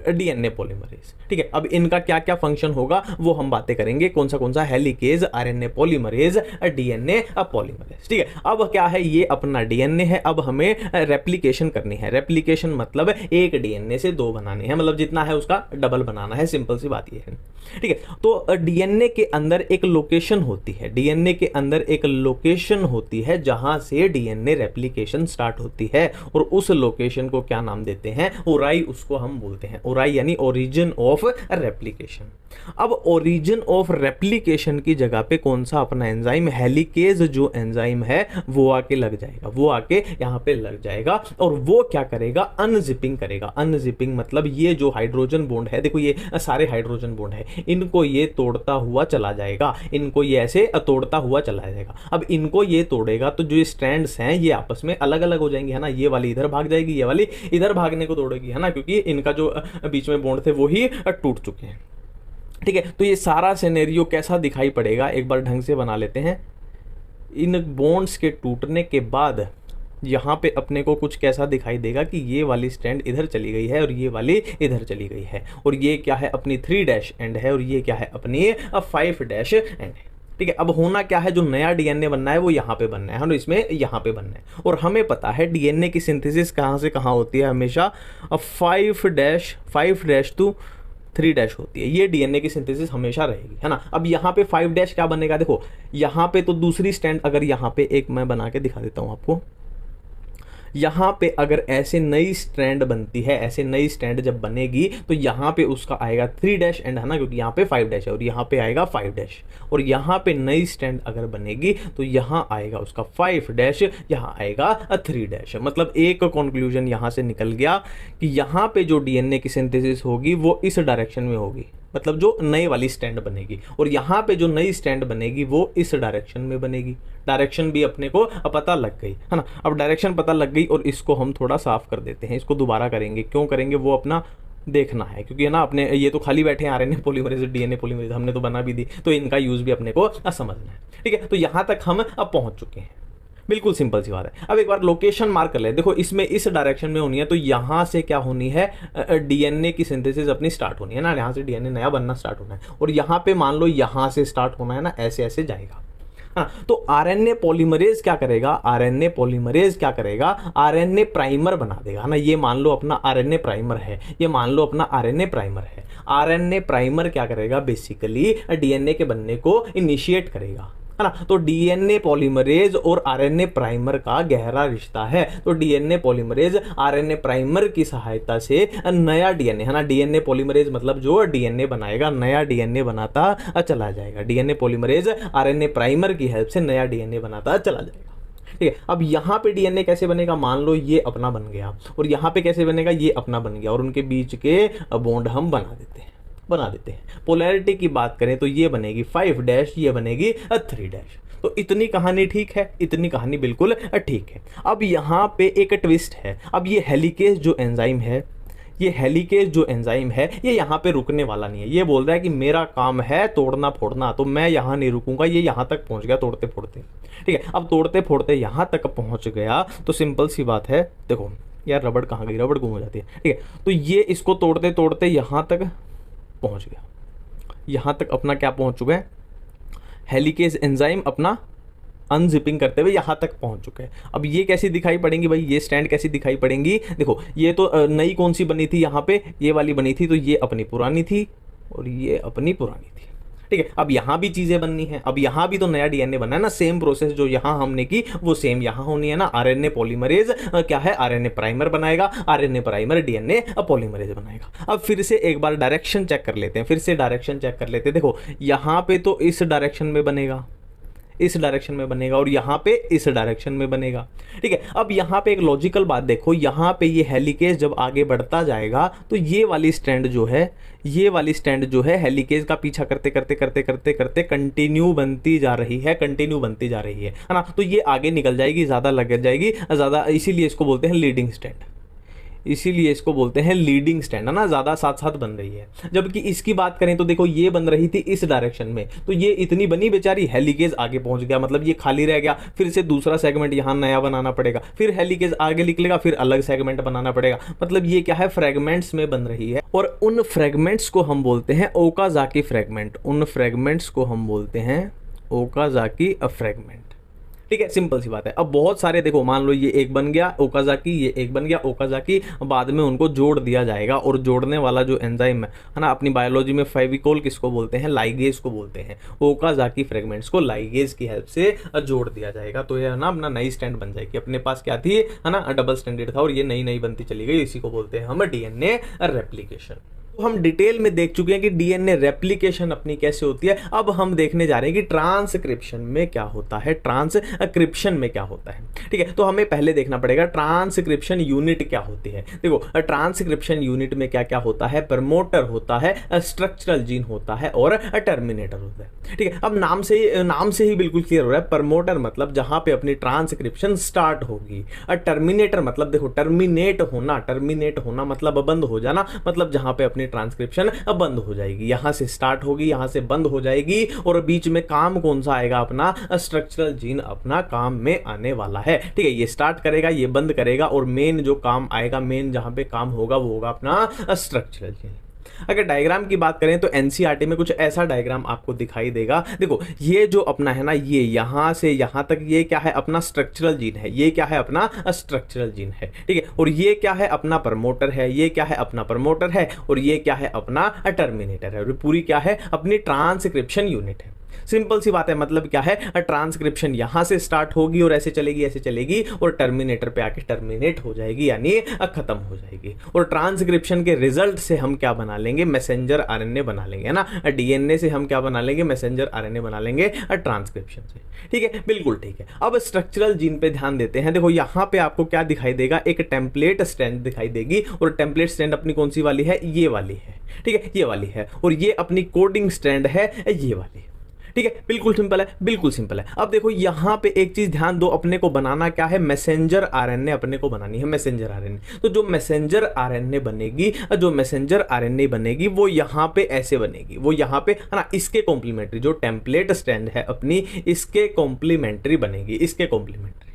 डीएनए पॉलीमरेज। ठीक है, अब इनका क्या क्या फंक्शन होगा वो हम बातें करेंगे, कौन सा helicase, RNA polymerase, DNA polymerase. ठीक है, अब क्या है, ये अपना डीएनए है, अब हमें रेप्लिकेशन करनी है। रेप्लिकेशन मतलब एक डीएनए से 2 बनाने हैं, मतलब जितना है उसका डबल बनाना है, सिंपल सी बात ये है। ठीक है, तो डीएनए के अंदर एक लोकेशन होती है, डीएनए के अंदर एक लोकेशन होती है जहां से डीएनए रेप्लिकेशन स्टार्ट होती है, और उस लोकेशन को क्या नाम देते हैं, ओराई उसको हम बोलते हैं। ओराई यानी ओरिजिन ऑफ रेप्लिकेशन। अब ओरिजिन ऑफ रेप्लिकेशन की जगह पे कौन सा अपना एंजाइम, हेलिकेज जो एंजाइम है वो आके लग जाएगा, वो आके यहाँ पे लग जाएगा, और वो क्या करेगा, अनजिपिंग करेगा। अनजिपिंग मतलब ये जो हाइड्रोजन बॉन्ड है, देखो ये सारे हाइड्रोजन बॉन्ड है, इनको ये तोड़ता हुआ चला जाएगा, इनको ये ऐसे तोड़ता हुआ चला जाएगा। अब इनको ये तोड़ेगा तो जो स्ट्रैंड्स हैं ये आपस में अलग अलग हो जाएंगे, है ना, ये वाली इधर भाग जाएगी, ये वाली इधर भागने को तोड़ेगी, है ना, क्योंकि इनका जो बीच में बॉन्ड थे वो ही टूट चुके हैं। ठीक है, तो ये सारा सिनेरियो कैसा दिखाई पड़ेगा, एक बार ढंग से बना लेते हैं। इन बॉन्ड्स के टूटने के बाद यहाँ पे अपने को कुछ कैसा दिखाई देगा कि ये वाली स्ट्रैंड इधर चली गई है और ये वाली इधर चली गई है, और ये क्या है, अपनी 3' एंड है, और ये क्या है, अपनी 5' एंड है। ठीक है, अब होना क्या है, जो नया डीएनए बनना है वो यहाँ पे बनना है, इसमें यहाँ पे बनना है। और हमें पता है डीएनए की सिंथेसिस कहाँ से कहाँ होती है, हमेशा 5' to 3' होती है, ये डीएनए की सिंथेसिस हमेशा रहेगी, है ना। अब यहाँ पे 5' क्या बनेगा, देखो यहाँ पे तो दूसरी स्टैंड, अगर यहाँ पे एक मैं बना के दिखा देता हूँ आपको, यहाँ पे अगर ऐसे नई स्ट्रैंड बनती है, ऐसे नई स्ट्रैंड जब बनेगी तो यहाँ पे उसका आएगा 3 डैश एंड, है ना, क्योंकि यहाँ पे 5 डैश है और यहाँ पे आएगा 5 डैश। और यहाँ पे नई स्ट्रैंड अगर बनेगी तो यहाँ आएगा उसका 5 डैश, यहाँ आएगा 3 डैश। मतलब एक कंक्लूजन यहाँ से निकल गया कि यहाँ पे जो डीएनए की सिंथेसिस होगी वो इस डायरेक्शन में होगी, मतलब जो नई वाली स्टैंड बनेगी, और यहाँ पे जो नई स्टैंड बनेगी वो इस डायरेक्शन में बनेगी। डायरेक्शन भी अपने को पता लग गई, है ना। अब डायरेक्शन पता लग गई और इसको हम थोड़ा साफ कर देते हैं, इसको दोबारा करेंगे। क्यों करेंगे वो अपना देखना है, क्योंकि है ना अपने ये तो खाली बैठे हैं आरएनए पॉलीमरेज डीएनए पॉलीमरेज हमने तो बना भी दी, तो इनका यूज भी अपने को समझना है। ठीक है, तो यहाँ तक हम अब पहुँच चुके हैं, बिल्कुल सिंपल सी बात है। अब एक बार लोकेशन मार्क कर ले, देखो इसमें इस डायरेक्शन में होनी है तो यहाँ से क्या होनी है, डीएनए की सिंथेसिस अपनी स्टार्ट होनी है ना, यहाँ से डीएनए नया बनना स्टार्ट होना है। और यहाँ पे मान लो यहाँ से स्टार्ट होना है ना, ऐसे ऐसे जाएगा। हाँ, तो आरएनए पॉलीमरेज क्या करेगा, आरएनए पॉलीमरेज क्या करेगा, आरएनए प्राइमर बना देगा, है ना। ये मान लो अपना आरएनए प्राइमर है, ये मान लो अपना आरएनए प्राइमर है। आरएनए प्राइमर क्या करेगा, बेसिकली डीएनए के बनने को इनिशिएट करेगा, है ना। तो डीएनए पॉलीमरेज और आरएनए प्राइमर का गहरा रिश्ता है। तो डीएनए पॉलीमरेज आरएनए प्राइमर की सहायता से नया डीएनए, है ना, डीएनए पॉलीमरेज मतलब जो डीएनए बनाएगा, नया डीएनए बनाता चला जाएगा। डीएनए पॉलीमरेज आरएनए प्राइमर की हेल्प से नया डीएनए बनाता चला जाएगा। ठीक है, अब यहाँ पे डीएनए कैसे बनेगा, मान लो ये अपना बन गया और यहाँ पे कैसे बनेगा, ये अपना बन गया, और उनके बीच के बॉन्ड हम बना देते हैं। पोलैरिटी की बात करें तो ये बनेगी 5 डैश, ये बनेगी 3 डैश। तो इतनी कहानी ठीक है, इतनी कहानी बिल्कुल ठीक है। अब यहाँ पे एक ट्विस्ट है। अब ये हेलिकेज जो एंजाइम है, ये हेलिकेज जो एंजाइम है, ये यहाँ पे रुकने वाला नहीं है। ये बोल रहा है कि मेरा काम है तोड़ना फोड़ना, तो मैं यहाँ नहीं रुकूंगा। ये यहाँ तक पहुँच गया तोड़ते फोड़ते। ठीक है, अब तोड़ते फोड़ते यहाँ तक पहुँच गया तो सिंपल सी बात है, देखो यार रबड़ कहाँ गई, रबड़ गुम हो जाती है। ठीक है, तो ये इसको तोड़ते तोड़ते यहाँ तक पहुंच गया। यहां तक अपना क्या पहुंच चुका है, हेलिकेज एंजाइम अपना अनजिपिंग करते हुए यहां तक पहुंच चुके हैं। अब ये कैसी दिखाई पड़ेंगी भाई, ये स्टैंड कैसी दिखाई पड़ेंगी, देखो ये तो नई कौन सी बनी थी, यहाँ पे ये वाली बनी थी, तो ये अपनी पुरानी थी और ये अपनी पुरानी थी। ठीक है, अब यहाँ भी चीजें बननी है। अब यहाँ भी तो नया डीएनए बना है ना, सेम प्रोसेस जो यहाँ हमने की वो सेम यहाँ होनी है ना। आरएनए पॉलीमरेज क्या है, आरएनए प्राइमर बनाएगा, आरएनए प्राइमर डीएनए पॉलीमरेज बनाएगा। अब फिर से एक बार डायरेक्शन चेक कर लेते हैं, फिर से डायरेक्शन चेक कर लेते हैं। देखो यहाँ पे तो इस डायरेक्शन में बनेगा, इस डायरेक्शन में बनेगा, और यहाँ पे इस डायरेक्शन में बनेगा। ठीक है, अब यहाँ पे एक लॉजिकल बात देखो, यहाँ पे ये हेलिकेज जब आगे बढ़ता जाएगा तो ये वाली स्ट्रैंड जो है, ये वाली स्ट्रैंड जो है हेलिकेज का पीछा करते करते करते करते करते कंटिन्यू बनती जा रही है, कंटिन्यू बनती जा रही है ना। तो ये आगे निकल जाएगी, ज़्यादा लग जाएगी, ज़्यादा, इसीलिए इसको बोलते हैं लीडिंग स्ट्रैंड, इसीलिए इसको बोलते हैं लीडिंग स्टैंड, है ना, ज्यादा साथ साथ बन रही है। जबकि इसकी बात करें तो देखो ये बन रही थी इस डायरेक्शन में, तो ये इतनी बनी बेचारी, हेलिकेज आगे पहुंच गया, मतलब ये खाली रह गया। फिर से दूसरा सेगमेंट यहाँ नया बनाना पड़ेगा, फिर हेलिकेज आगे निकलेगा, फिर अलग सेगमेंट बनाना पड़ेगा। मतलब ये क्या है, फ्रेगमेंट्स में बन रही है, और उन फ्रेगमेंट्स को हम बोलते हैं ओकाजाकी फ्रेगमेंट। उन फ्रेगमेंट्स को हम बोलते हैं ओकाजाकी फ्रेगमेंट। ठीक है, सिंपल सी बात है। अब बहुत सारे देखो, मान लो ये एक बन गया ओकाजाकी, ये एक बन गया ओकाजाकी, बाद में उनको जोड़ दिया जाएगा, और जोड़ने वाला जो एंजाइम है ना, अपनी बायोलॉजी में फेविकोल किसको बोलते हैं, लाइगेज को बोलते हैं। ओकाजाकी फ्रेगमेंट्स को लाइगेज की हेल्प से जोड़ दिया जाएगा, तो ये ना अपना नई स्टैंड बन जाएगी। अपने पास क्या थी, है ना, डबल स्टैंडर्ड था, और ये नई नई बनती चली गई। इसी को बोलते हैं हम डीएनए रेप्लिकेशन। तो हम डिटेल में देख चुके हैं कि डीएनए रेप्लिकेशन अपनी कैसे होती है। अब हम देखने जा रहे हैं कि ट्रांसक्रिप्शन में क्या होता है, ट्रांसक्रिप्शन में क्या होता है। ठीक है, तो हमें पहले देखना पड़ेगा ट्रांसक्रिप्शन यूनिट क्या होती है। देखो ट्रांसक्रिप्शन यूनिट में क्या क्या होता है, प्रमोटर होता है, स्ट्रक्चरल जीन होता है, और टर्मिनेटर होता है। ठीक है, अब नाम से ही बिल्कुल क्लियर हो रहा है। प्रमोटर मतलब जहां पे अपनी ट्रांसक्रिप्शन स्टार्ट होगी, और टर्मिनेटर मतलब देखो टर्मिनेट होना मतलब बंद हो जाना, मतलब जहां पे अपनी ट्रांसक्रिप्शन अब बंद हो जाएगी। यहां से स्टार्ट होगी, यहां से बंद हो जाएगी, और बीच में काम कौन सा आएगा, अपना स्ट्रक्चरल जीन अपना काम में आने वाला है। ठीक है, ये स्टार्ट करेगा, ये बंद करेगा, और मेन जो काम आएगा, मेन जहां पे काम होगा वो होगा अपना स्ट्रक्चरल जीन। अगर डायग्राम की बात करें तो एनसीईआरटी में कुछ ऐसा डायग्राम आपको दिखाई देगा। देखो ये जो अपना है ना, ये यहां से यहां तक, ये क्या है, अपना स्ट्रक्चरल जीन है। ये क्या है, अपना स्ट्रक्चरल जीन है। ठीक है, और ये क्या है, अपना प्रमोटर है। ये क्या है, अपना प्रमोटर है, और ये क्या है, अपना टर्मिनेटर है। और पूरी क्या है, अपनी ट्रांसक्रिप्शन यूनिट है। सिंपल सी बात है, मतलब क्या है, ट्रांसक्रिप्शन यहां से स्टार्ट होगी और ऐसे चलेगी और टर्मिनेटर पे आके टर्मिनेट हो जाएगी, यानी खत्म हो जाएगी। और ट्रांसक्रिप्शन के रिजल्ट से हम क्या बना लेंगे, मैसेंजर आरएनए बना लेंगे, है ना। डीएनए से हम क्या बना लेंगे, मैसेंजर आरएनए बना लेंगे ट्रांसक्रिप्शन से। ठीक है, बिल्कुल ठीक है। अब स्ट्रक्चरल जीन पे ध्यान देते हैं। देखो यहाँ पे आपको क्या दिखाई देगा, एक टेम्पलेट स्ट्रैंड दिखाई देगी, और टेम्पलेट स्ट्रैंड अपनी कौन सी वाली है, ये वाली है। ठीक है, ये वाली है, और ये अपनी कोडिंग स्ट्रैंड है, ये वाली। ठीक है, बिल्कुल सिंपल है, बिल्कुल सिंपल है। अब देखो यहां पे एक चीज ध्यान दो, अपने को बनाना क्या है, मैसेंजर आरएनए अपने को बनानी है, मैसेंजर आरएनए। तो जो मैसेंजर आरएनए बनेगी, जो मैसेंजर आरएनए बनेगी वो यहां पे ऐसे बनेगी, वो यहां पे, है ना, इसके कॉम्प्लीमेंट्री, जो टेम्पलेट स्ट्रैंड है अपनी, इसके कॉम्प्लीमेंट्री बनेगी, इसके कॉम्प्लीमेंट्री।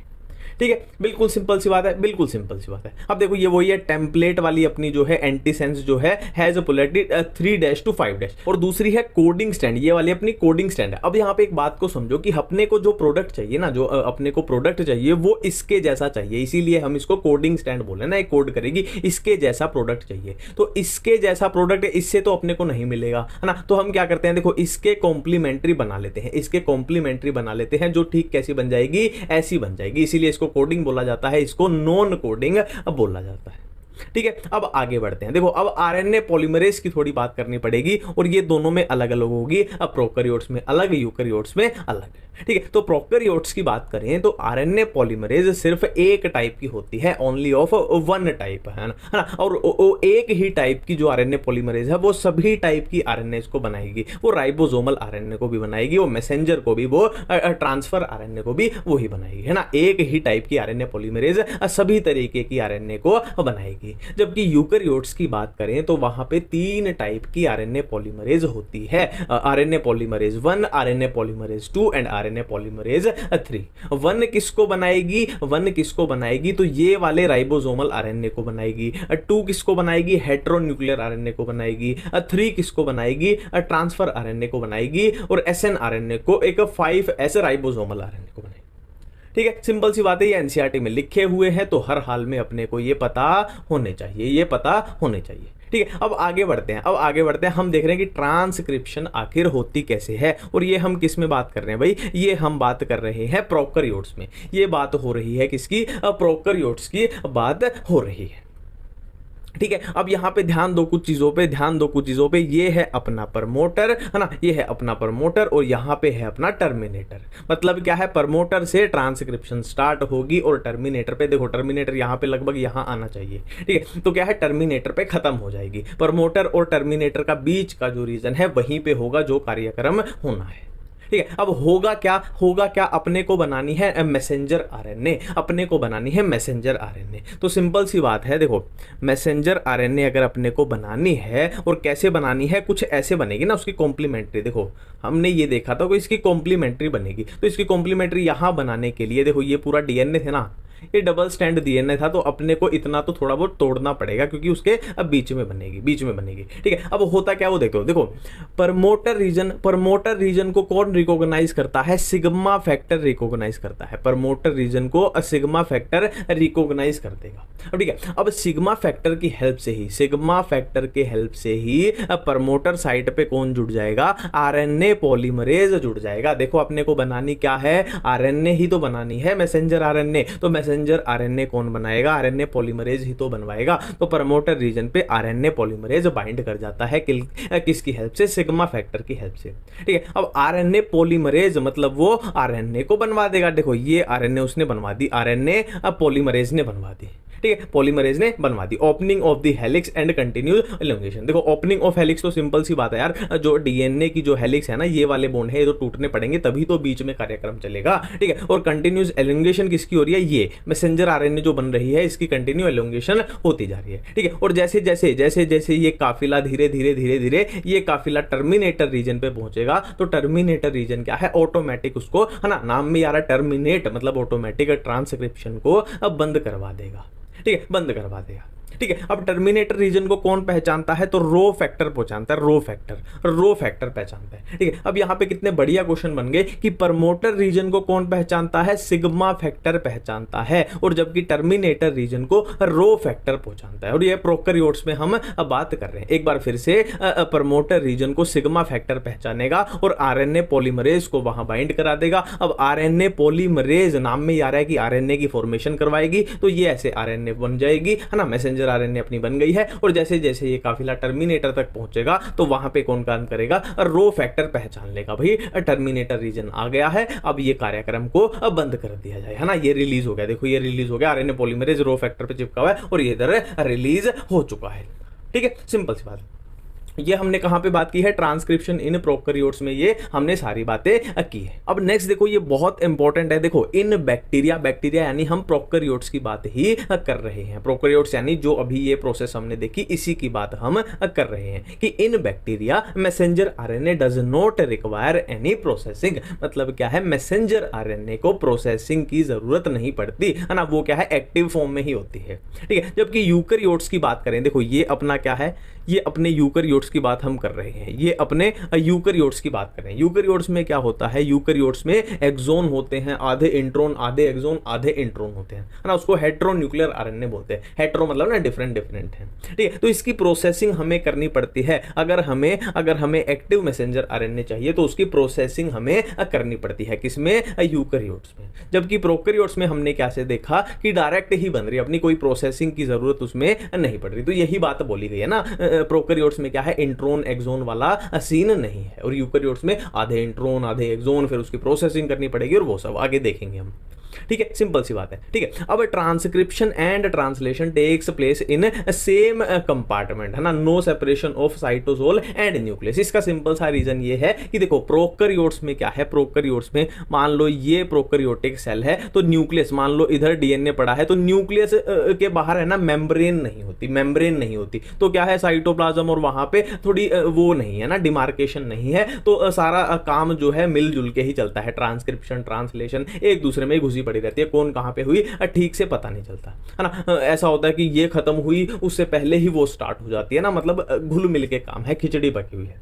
ठीक है, बिल्कुल सिंपल सी बात है, बिल्कुल सिंपल सी बात है। अब देखो ये वही है, टेम्पलेट वाली अपनी जो है एंटीसेंस जो है हैज अ पोलैरिटी 3' to 5', और दूसरी है कोडिंग स्टैंड, ये वाली अपनी कोडिंग स्टैंड है। अब यहाँ पे एक बात को समझो कि अपने को जो प्रोडक्ट चाहिए ना, जो अपने को प्रोडक्ट चाहिए वो इसके जैसा चाहिए, इसीलिए हम इसको कोडिंग स्टैंड बोले ना, एक कोड करेगी, इसके जैसा प्रोडक्ट चाहिए। तो इसके जैसा प्रोडक्ट है, इससे तो अपने को नहीं मिलेगा, है ना। तो हम क्या करते हैं, देखो इसके कॉम्प्लीमेंट्री बना लेते हैं, इसके कॉम्प्लीमेंट्री बना लेते हैं, जो ठीक कैसी बन जाएगी, ऐसी बन जाएगी। इसीलिए इसको कोडिंग बोला जाता है, इसको नॉन कोडिंग बोला जाता है। ठीक है, अब आगे बढ़ते हैं। देखो अब आरएनए पॉलीमरेज की थोड़ी बात करनी पड़ेगी, और ये दोनों में अलग अलग होगी। अब प्रोकैरियोट्स में अलग, यूकैरियोट्स में अलग। ठीक है, तो प्रोकैरियोट्स की बात करें तो आरएनए पॉलीमरेज सिर्फ एक टाइप की होती है, ओनली ऑफ वन टाइप, है ना। और एक ही टाइप की जो आरएनए पॉलीमरेज है वो सभी टाइप की आरएनए को बनाएगी। वो राइबोसोमल आरएनए को भी बनाएगी, वो मैसेंजर को भी, वो ट्रांसफर आरएनए को भी वही बनाएगी, है ना। एक ही टाइप की आरएनए पॉलीमरेज सभी तरीके की आरएनए को बनाएगी। जबकि यूकैरियोट्स की बात करें तो वहां पे 3 टाइप की आरएनए पॉलीमरेज होती है, RNA polymerase 1, RNA polymerase 2 and RNA polymerase 3। 1 किसको बनाएगी, 1 किसको बनाएगी, तो ये वाले राइबोसोमल आरएनए को बनाएगी। 2 किसको बनाएगी, हेटेरोन्यूक्लियर आरएनए को बनाएगी। 3 किसको बनाएगी, ट्रांसफर आरएनए को बनाएगी। और एसएन आरएनए को, एक 5S राइबोसोमल आरएनए को बनाएगी। ठीक है, सिंपल सी बात है, ये एनसीईआरटी में लिखे हुए हैं, तो हर हाल में अपने को ये पता होने चाहिए, ये पता होने चाहिए। ठीक है, अब आगे बढ़ते हैं, अब आगे बढ़ते हैं। हम देख रहे हैं कि ट्रांसक्रिप्शन आखिर होती कैसे है, और ये हम किस में बात कर रहे हैं भाई, ये हम बात कर रहे हैं प्रोकैरियोट्स में। ये बात हो रही है किसकी, प्रोकैरियोट्स की बात हो रही है। ठीक है, अब यहां पे ध्यान दो कुछ चीजों पे, ध्यान दो कुछ चीजों पे। ये है अपना प्रमोटर, है ना, ये है अपना प्रमोटर, और यहां पे है अपना टर्मिनेटर। मतलब क्या है, प्रमोटर से ट्रांसक्रिप्शन स्टार्ट होगी, और टर्मिनेटर पे, देखो टर्मिनेटर यहां पे लगभग यहां आना चाहिए। ठीक है, तो क्या है, टर्मिनेटर पे खत्म हो जाएगी। प्रमोटर और टर्मिनेटर का बीच का जो रीजन है वहीं पे होगा जो कार्यक्रम होना है। ठीक है, अब होगा क्या, होगा क्या, अपने को बनानी है मैसेंजर आरएनए, अपने को बनानी है मैसेंजर आरएनए। तो सिंपल सी बात है, देखो मैसेंजर आरएनए अगर अपने को बनानी है, और कैसे बनानी है, कुछ ऐसे बनेगी ना उसकी कॉम्प्लीमेंट्री। देखो हमने ये देखा था कि इसकी कॉम्प्लीमेंट्री बनेगी, तो इसकी कॉम्प्लीमेंट्री यहां बनाने के लिए, देखो ये पूरा डीएनए थे ना, ये डबल स्टैंड डीएनए था, तो अपने को इतना तो थोड़ा बहुत तोड़ना पड़ेगा, क्योंकि उसके अब बीच में बनेगी, बीच में बनेगी। ठीक है, अब होता क्या, वो देखो प्रमोटर रीजन को कौन रिकॉग्नाइज करता है, सिग्मा फैक्टर रिकॉग्नाइज करता है। प्रमोटर रीजन को सिग्मा फैक्टर रिकॉग्नाइज कर देगा। अब ठीक है, अब सिग्मा फैक्टर की हेल्प से ही, सिग्मा फैक्टर के हेल्प से ही प्रमोटर साइट पे कौन जुड़ जाएगा, आरएनए पॉलीमरेज जुड़ जाएगा। देखो अपने को बनानी क्या है, आरएनए ही तो बनानी है, मैसेंजर आरएनए। तो मैसेंजर आरएनए कौन बनाएगा, आरएनए पॉलीमरेज ही तो बनवाएगा। तो प्रमोटर रीजन पे आरएनए पॉलीमरेज बाइंड कर जाता है, किसकी हेल्प से, सिग्मा फैक्टर की हेल्प से। ठीक है, अब आरएनए पॉलीमरेज मतलब वो आरएनए को बनवा देगा। देखो ये आरएनए उसने बनवा दी, आरएनए पॉलीमरेज ने बनवा दी। ठीक है, पॉलीमरेज ने बनवा दी। Opening of the helix and continued elongation. देखो ओपनिंग ऑफ हेलिक्स तो सिंपल सी बात है यार, जो डीएनए की जो हेलिक्स है ना, ये वाले बॉन्ड है, ये तो टूटने पड़ेंगे, तभी तो बीच में कार्यक्रम चलेगा। ठीक है, और कंटिन्यूस एलोंगेशन किसकी हो रही है, ये मैसेंजर आरएनए जो बन रही है, इसकी कंटिन्यू एलोंगेशन होती जा रही है। ठीक है, और जैसे जैसे जैसे जैसे ये काफिला धीरे धीरे धीरे धीरे ये काफिला टर्मिनेटर रीजन पे पहुंचेगा, तो टर्मिनेटर रीजन क्या है, ऑटोमेटिक उसको, है ना, नाम में यार टर्मिनेट मतलब ऑटोमेटिक ट्रांसक्रिप्शन को अब बंद करवा देगा। ठीक है, बंद करवा देगा। ठीक है। अब टर्मिनेटर रीजन को कौन पहचानता है, तो रो फैक्टर पहचानता है, रो फैक्टर पहचानता है। ठीक है। अब यहां पे कितने बढ़िया क्वेश्चन बन गए कि प्रमोटर रीजन को कौन पहचानता है, सिग्मा फैक्टर पहचानता है, और जबकि टर्मिनेटर रीजन को रो फैक्टर पहचानता है। और ये प्रोकैरियोट्स में हम अब बात कर रहे हैं। एक बार फिर से प्रमोटर रीजन को सिग्मा फैक्टर पहचानेगा और आरएनए पॉलीमरेज को वहां बाइंड करा देगा। अब आरएनए पॉलीमरेज नाम में ही आ रहा है कि आरएनए की फॉर्मेशन करवाएगी, तो ये ऐसे आरएनए बन जाएगी, है ना, मैसेंजर आरएनए अपनी बन गई है। और जैसे जैसे ये काफिला टर्मिनेटर तक पहुंचेगा तो वहां पे कौन काम करेगा, रो फैक्टर पहचान लेगा, भाई टर्मिनेटर रीजन आ गया है, अब ये कार्यक्रम को बंद कर दिया जाए, है ना। ये रिलीज हो गया, देखो ये रिलीज हो गया, आरएनए पॉलीमरेज रो फैक्टर पे चिपका हुआ है और ये इधर रिलीज हो चुका है। ठीक है, सिंपल सी बात। ये हमने कहां पे बात की है, ट्रांसक्रिप्शन इन प्रोकैरियोट्स में ये हमने सारी बातें की है। अब नेक्स्ट देखो, ये बहुत इंपॉर्टेंट है। देखो इन बैक्टीरिया यानी हम प्रोकैरियोट्स की बात ही कर रहे हैं। प्रोकैरियोट्स यानी जो अभी ये प्रोसेस हमने देखी, इसी की बात हम कर रहे हैं कि इन bacteria messenger RNA does not require any processing. मतलब क्या है, मैसेंजर आरएनए को प्रोसेसिंग की जरूरत नहीं पड़ती, है ना, वो क्या है, एक्टिव फॉर्म में ही होती है। ठीक है। जबकि यूकैरियोट्स की बात करें, देखो ये अपना क्या है, ये अपने यूकैरियोट्स की बात हम कर रहे हैं, ये अपने यूकैरियोट्स की बात कर रहे हैं। यूकैरियोट्स में क्या होता है, यूकैरियोट्स में एक्सोन होते हैं, आधे इंट्रोन आधे एक्सोन आधे इंट्रोन होते हैं, है ना, उसको हेटेरोन्यूक्लियर आरएनए बोलते हैं। हेटेरो मतलब ना डिफरेंट है। ठीक है। तो इसकी प्रोसेसिंग हमें करनी पड़ती है। अगर हमें एक्टिव मैसेंजर आरएनए चाहिए तो उसकी प्रोसेसिंग हमें करनी पड़ती है, किसमें, यूकैरियोट्स में। जबकि प्रोकैरियोट्स में हमने क्या से देखा कि डायरेक्ट ही बन रही है, अपनी कोई प्रोसेसिंग की जरूरत उसमें नहीं पड़ रही। तो यही बात बोली गई है ना, प्रोकैरियोट्स में क्या है, इंट्रोन एक्सोन वाला सीन नहीं है, और यूकैरियोट्स में आधे इंट्रोन आधे एक्सोन, फिर उसकी प्रोसेसिंग करनी पड़ेगी और वो सब आगे देखेंगे हम। ठीक है, सिंपल सी बात है। ठीक है। अब transcription and translation takes place in same compartment, है ना, no separation of cytosol and nucleus. इसका सिंपल सा रीजन ये है कि देखो प्रोकैरियोट्स में क्या है, प्रोकैरियोट्स में मान लो ये प्रोकैरियोटिक सेल है, तो न्यूक्लियस मान लो इधर डीएनए पड़ा है, तो न्यूक्लियस के बाहर है ना मेम्ब्रेन नहीं होती, तो क्या है, साइटोप्लाज्म, और वहां पे थोड़ी वो नहीं है ना, डिमार्केशन नहीं है, तो सारा काम जो है मिलजुल के ही चलता है। ट्रांसक्रिप्शन ट्रांसलेशन एक दूसरे में घुसी पड़ी रहती है, कौन कहां पे हुई ठीक से पता नहीं चलता, है ना। ऐसा होता है कि ये खत्म हुई उससे पहले ही वो स्टार्ट हो जाती है ना, मतलब घुल मिल के काम है, खिचड़ी पकी हुई है।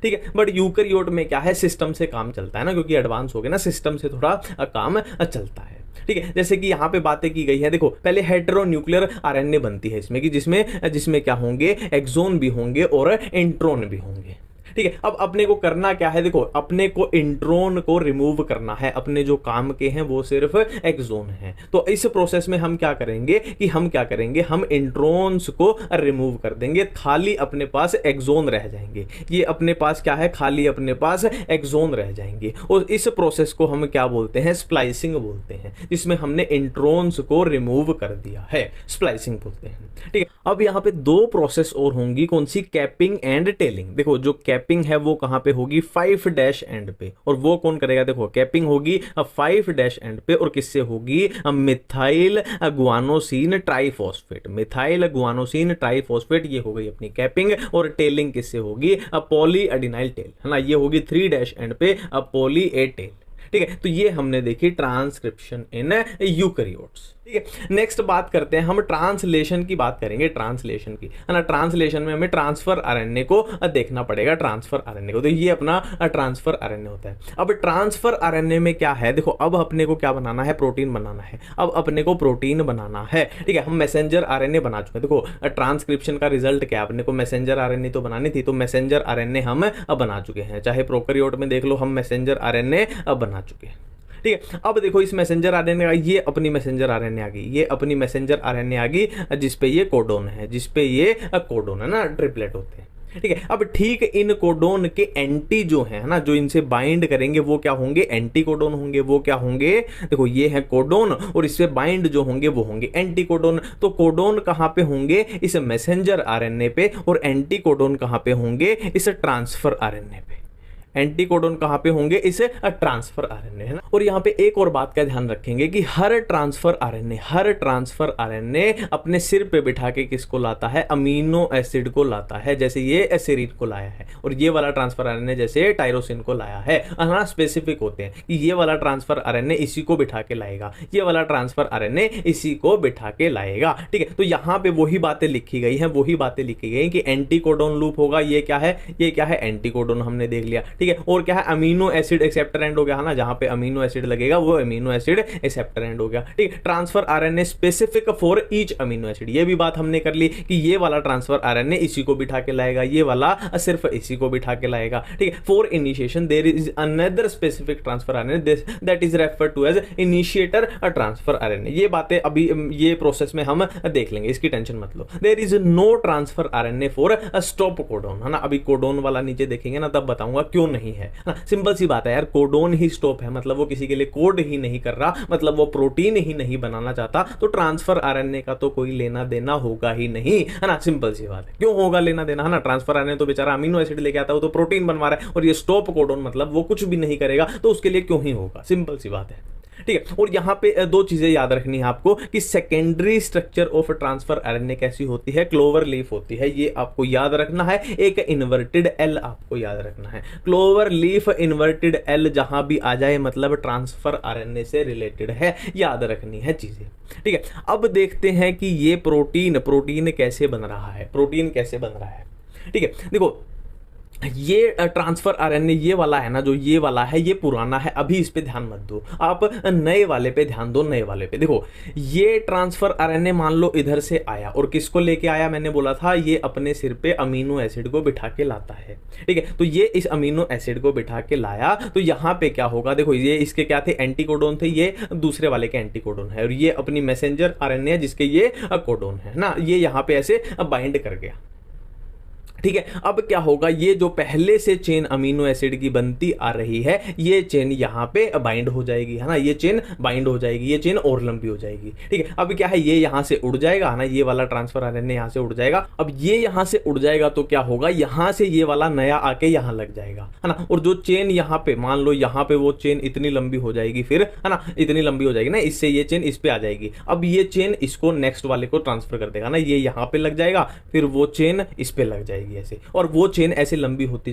ठीक है। बट यूकैरियोट में क्या है, सिस्टम से काम चलता है ना, क्योंकि एडवांस हो गए ना, सिस्टम से थोड़ा काम चलता है। ठीक है। जैसे कि यहां पे बातें की गई है, देखो पहले हेटेरोन्यूक्लियर आरएनए बनती है इसमें, कि जिसमें क्या होंगे, एक्सोन भी होंगे और इंट्रोन भी होंगे। ठीक है। अब अपने को करना क्या है, देखो अपने को इंट्रोन को रिमूव करना है, अपने जो काम के हैं वो सिर्फ एक्सोन है। तो इस प्रोसेस में हम क्या करेंगे, हम इंट्रोन्स को रिमूव कर देंगे, खाली अपने पास एक्सोन रह जाएंगे। ये अपने पास क्या है, खाली अपने पास एक्सोन रह जाएंगे, और इस प्रोसेस को हम क्या बोलते हैं, स्प्लाइसिंग बोलते हैं, जिसमें हमने इंट्रोन्स को रिमूव कर दिया है, स्प्लाइसिंग बोलते हैं। ठीक है। अब यहाँ पे दो प्रोसेस और होंगी, कौन सी, कैपिंग एंड टेलिंग। देखो जो कैपिंग है वो कहां पे होगी, 5' एंड पे, और वो कौन करेगा, देखो कैपिंग होगी 5' एंड पे, और किससे होगी, methyl guanosine triphosphate, methyl guanosine triphosphate, ये हो गई अपनी कैपिंग। और टेलिंग किससे होगी, पॉली एडिनाइल टेल, है ना, ये होगी 3' एंड पे, पॉली ए टेल। ठीक है। तो ये हमने देखी ट्रांसक्रिप्शन इन यूकैरियोट्स। ठीक है। नेक्स्ट बात करते हैं हम, ट्रांसलेशन की बात करेंगे, ट्रांसलेशन की, है ना। ट्रांसलेशन में हमें ट्रांसफर आरएनए को देखना पड़ेगा, ट्रांसफर आरएनए को, तो ये अपना ट्रांसफर आरएनए होता है। अब ट्रांसफर आरएनए में क्या है, देखो अब अपने को क्या बनाना है, प्रोटीन बनाना है। अब अपने को प्रोटीन बनाना है। ठीक है। हम मैसेंजर आरएनए बना चुके हैं, देखो ट्रांसक्रिप्शन का रिजल्ट क्या, अपने को मैसेंजर आरएनए तो बनानी थी, तो मैसेंजर आरएनए हम बना चुके हैं। चाहे प्रोकैरियोट में देख लो, हम मैसेंजर आरएनए बना चुके हैं। ठीक है। अब देखो इस मैसेंजर आरएनए का, ये अपनी मैसेंजर आरएनए आ गई, ये अपनी मैसेंजर आरएनए आ गई, जिसपे ये कोडोन है, है ना, ट्रिपलेट होते हैं। ठीक है। अब ठीक इन कोडोन के एंटी जो है ना, जो इनसे बाइंड करेंगे वो क्या होंगे, एंटी कोडोन होंगे। वो क्या होंगे, देखो ये है कोडोन, और इससे बाइंड जो होंगे वो होंगे एंटी कोडोन। तो कोडोन कहां पे होंगे, इस मैसेंजर आरएनए पे, और एंटी कोडोन कहां पे होंगे, इस ट्रांसफर आरएनए पे। एंटी कोडोन कहाँ पे होंगे, इस ट्रांसफर आरएनए, है ना। और यहाँ पे एक और बात का ध्यान रखेंगे कि हर ट्रांसफर आरएनए अपने सिर पे बिठा के किसको लाता है, अमीनो एसिड को लाता है, जैसे ये एसेरीन को लाया है, और ये वाला ट्रांसफर आरएनए जैसे टायरोसिन को लाया है। हाँ, स्पेसिफिक होते हैं कि ये वाला ट्रांसफर आरएनए इसी को बिठा के लाएगा, ये वाला ट्रांसफर आरएनए इसी को बिठा के लाएगा, ठीक है। तो यहाँ पे वही बातें लिखी गई हैं, कि एंटी कोडोन लूप होगा, ये क्या है, एंटी कोडोन हमने देख लिया, ठीक है। और क्या है, अमीनो एसिड एक्सेप्टर एंड हो गया, है ना, जहां पे अमीनो एसिड लगेगा वो अमीनो एसिड एक्सेप्टर एंड हो गया, ठीक है। Transfer RNA specific for each amino acid, ये भी बात हमने कर ली कि ये वाला ट्रांसफर आरएनए इसी को बिठा के लाएगा, ये वाला सिर्फ इसी को बिठा के लाएगा, ठीक है। For initiation there is another specific transfer RNA that is referred to as initiator transfer RNA. ये बातें अभी ये प्रोसेस में हम देख लेंगे, इसकी टेंशन मत लो। There is no transfer RNA for stop codon, है ना। अभी कोडोन वाला नीचे देखेंगे ना, तब बताऊंगा क्यों नहीं है ना। सिंपल सी बात है यार, कोडोन ही स्टॉप है, मतलब वो किसी के लिए कोड ही नहीं कर रहा, मतलब वो प्रोटीन ही नहीं बनाना चाहता, तो ट्रांसफर आरएनए का तो कोई लेना देना होगा ही नहीं, है ना। सिंपल सी बात है, क्यों होगा लेना देना, है ना। ट्रांसफर आरएनए तो बेचारा अमीनो एसिड लेके आता है, वो तो प्रोटीन बनवा रहा है, और ये स्टॉप कोडोन मतलब वो कुछ भी नहीं करेगा, तो उसके लिए क्यों ही होगा, सिंपल सी बात है, ठीक है। और यहां पे दो चीजें याद रखनी है आपको कि secondary structure of transfer RNA कैसी होती है, क्लोवर लीफ होती है, ये आपको याद रखना है। एक इन्वर्टेड एल आपको याद रखना है, क्लोवर लीफ इन्वर्टेड एल जहां भी आ जाए मतलब ट्रांसफर आरएनए से रिलेटेड है, याद रखनी है चीजें, ठीक है। अब देखते हैं कि ये प्रोटीन कैसे बन रहा है, ठीक है। देखो ये ट्रांसफर आरएनए ये वाला है ना, जो ये वाला है ये पुराना है, अभी इस पे ध्यान मत दो, आप नए वाले पे ध्यान दो, नए वाले पे। देखो ये ट्रांसफर आरएनए मान लो इधर से आया, और किसको लेके आया, मैंने बोला था ये अपने सिर पे अमीनो एसिड को बिठा के लाता है, ठीक है। तो ये इस अमीनो एसिड को बिठा के लाया, तो यहां पे क्या होगा, देखो ये इसके क्या थे, एंटीकोडोन थे, ये दूसरे वाले के एंटीकोडोन है, और ये अपनी मैसेंजर आरएनए है जिसके ये कोडोन है ना, ये यहां पे ऐसे बाइंड कर गया, ठीक है। अब क्या होगा, ये जो पहले से चेन अमीनो एसिड की बनती आ रही है, ये चेन यहां पे बाइंड हो जाएगी, है ना, ये चेन बाइंड हो जाएगी, ये चेन और लंबी हो जाएगी, ठीक है। अब क्या है, ये यहां से उड़ जाएगा, है ना, ये वाला ट्रांसफर आरएनए यहां से उड़ जाएगा। अब ये यहां से उड़ जाएगा तो क्या होगा, यहां से ये वाला नया आके यहां लग जाएगा, है ना। और जो चेन यहां पे मान लो, यहां पे वो चेन इतनी लंबी हो जाएगी, फिर है ना, इतनी लंबी हो जाएगी ना, इससे ये चेन इस पे आ जाएगी। अब ये चेन इसको नेक्स्ट वाले को ट्रांसफर कर देगा ना, ये यहां पे लग जाएगा, फिर वो चेन इस पे लग जाएगी ऐसे, और वो चेन ऐसे लंबी होती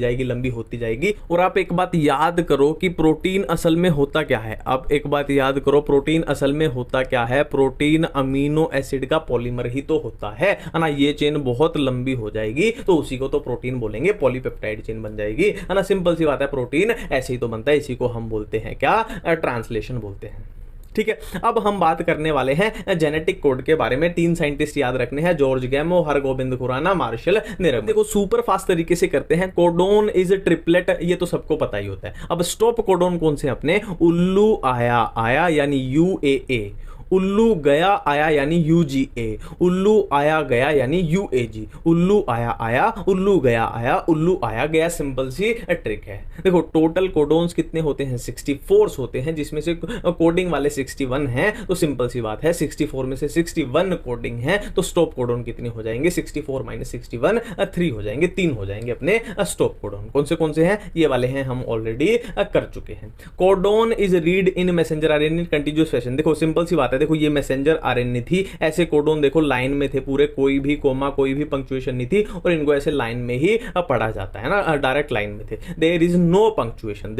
जाएगी। और आप एक बात याद करो कि प्रोटीन असल में होता क्या है, आप एक बात याद करो, प्रोटीन असल में होता क्या है, प्रोटीन अमीनो एसिड का पॉलीमर ही तो होता है ना। ये चेन बहुत लंबी हो जाएगी तो उसी को तो प्रोटीन बोलेंगे, पॉलीपेप्टाइड चेन बन जाएगी, है ना। सिंपल सी बात है, प्रोटीन ऐसे ही तो बनता है, इसी को हम बोलते हैं क्या, ट्रांसलेशन बोलते हैं, ठीक है। अब हम बात करने वाले हैं जेनेटिक कोड के बारे में। 3 साइंटिस्ट याद रखने हैं, जॉर्ज गैमो, हरगोबिंद खुराना, मार्शल निरम। देखो सुपर फास्ट तरीके से करते हैं। कोडोन इज ट्रिपलेट, ये तो सबको पता ही होता है। अब स्टॉप कोडोन कौन से अपने, उल्लू आया यानी UAA, उल्लू गया आया यानी UGA, उल्लू आया गया यानी UAG, उल्लू आया उल्लू गया आया, उल्लू आया गया। सिंपल सी ट्रिक है। देखो टोटल कोडोन्स कितने होते हैं, 64 होते हैं, जिसमें से कोडिंग वाले 61 हैं। तो सिंपल सी बात है, 64 में से 61 कोडिंग है, तो स्टॉप कोडोन कितने हो जाएंगे, 64 - 61 3 हो जाएंगे, 3 हो जाएंगे अपने स्टॉप कोडोन। कौन से हैं, ये वाले हैं, हम ऑलरेडी कर चुके हैं। Codon is read in messenger RNA continuous fashion. देखो सिंपल सी बात है, देखो ये मैसेंजर आरएनए थी, ऐसे कोडोन देखो लाइन में थे पूरे, कोई भी कोमा कोई भी पंक्चुएशन नहीं थी, और इनको ऐसे लाइन में ही पढ़ा जाता है ना, डायरेक्ट लाइन में थे। देयर इज नो पंक्चुएशन,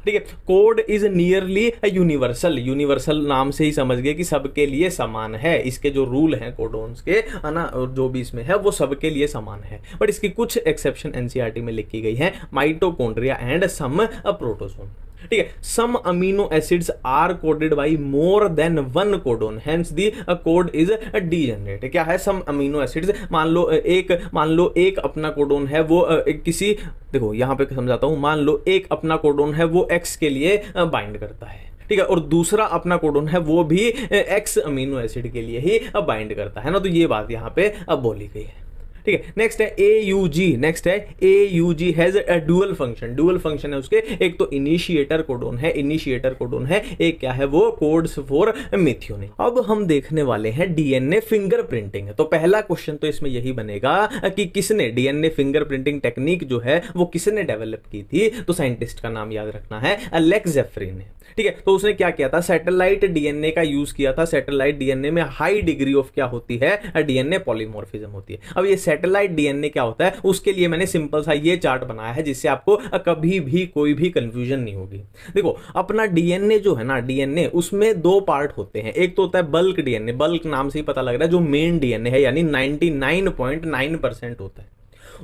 ठीक है। कोड इज नियरली यूनिवर्सल नाम से ही समझ गए कि सबके लिए समान है। इसके जो रूल हैं कोडोन्स के, है ना, जो भी इसमें है वो सबके लिए समान है, बट इसकी कुछ एक्सेप्शन एनसीईआरटी में लिखी गई है, माइटोकॉन्ड्रिया एंड सम प्रोटोजोन, ठीक है। Some amino acids are coded by more than 1 codon, hence the code is degenerate. क्या है, सम अमीनो एसिड्स, मान लो एक अपना कोडोन है वो किसी, देखो यहां पे समझाता हूं, मान लो एक अपना कोडोन है वो एक्स के लिए बाइंड करता है, ठीक है, और दूसरा अपना कोडोन है वो भी एक्स अमीनो एसिड के लिए ही बाइंड करता है ना। तो ये बात यहां पे अब बोली गई है, ठीक है। नेक्स्ट है AUG, नेक्स्ट है AUG has a dual function, dual function है उसके, एक तो इनिशिएटर कोडोन है, इनिशिएटर कोडोन है, एक क्या है वो कोड्स फॉर मेथियोनिन। अब हम देखने वाले हैं डीएनए फिंगरप्रिंटिंग। तो पहला क्वेश्चन तो इसमें यही बनेगा कि किसने डीएनए फिंगरप्रिंटिंग टेक्निक जो है वो किसने डेवलप की थी, तो साइंटिस्ट का नाम याद रखना है अलेक्स जेफरी ने, ठीक है। तो उसने क्या किया था, सैटेलाइट डीएनए का यूज किया था। सैटेलाइट डीएनए में हाई डिग्री ऑफ क्या होती है, डीएनए पॉलीमॉर्फिज्म होती है। अब ये सैटेलाइट डीएनए क्या होता है, उसके लिए मैंने सिंपल सा ये चार्ट बनाया है जिससे आपको कभी भी कोई भी कंफ्यूजन नहीं होगी। देखो अपना डीएनए जो है ना, डीएनए उसमें दो पार्ट होते हैं, एक तो होता है बल्क डीएनए, बल्क नाम से ही पता लग रहा है, जो मेन डीएनए है यानी 99.9% होता है,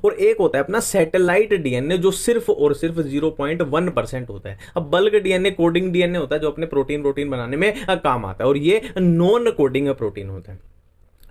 और एक होता है अपना सैटेलाइट डीएनए जो सिर्फ और सिर्फ 0.1% होता है। अब बल्क डीएनए कोडिंग डीएनए होता है जो अपने प्रोटीन बनाने में काम आता है, और ये नॉन कोडिंग प्रोटीन होता है,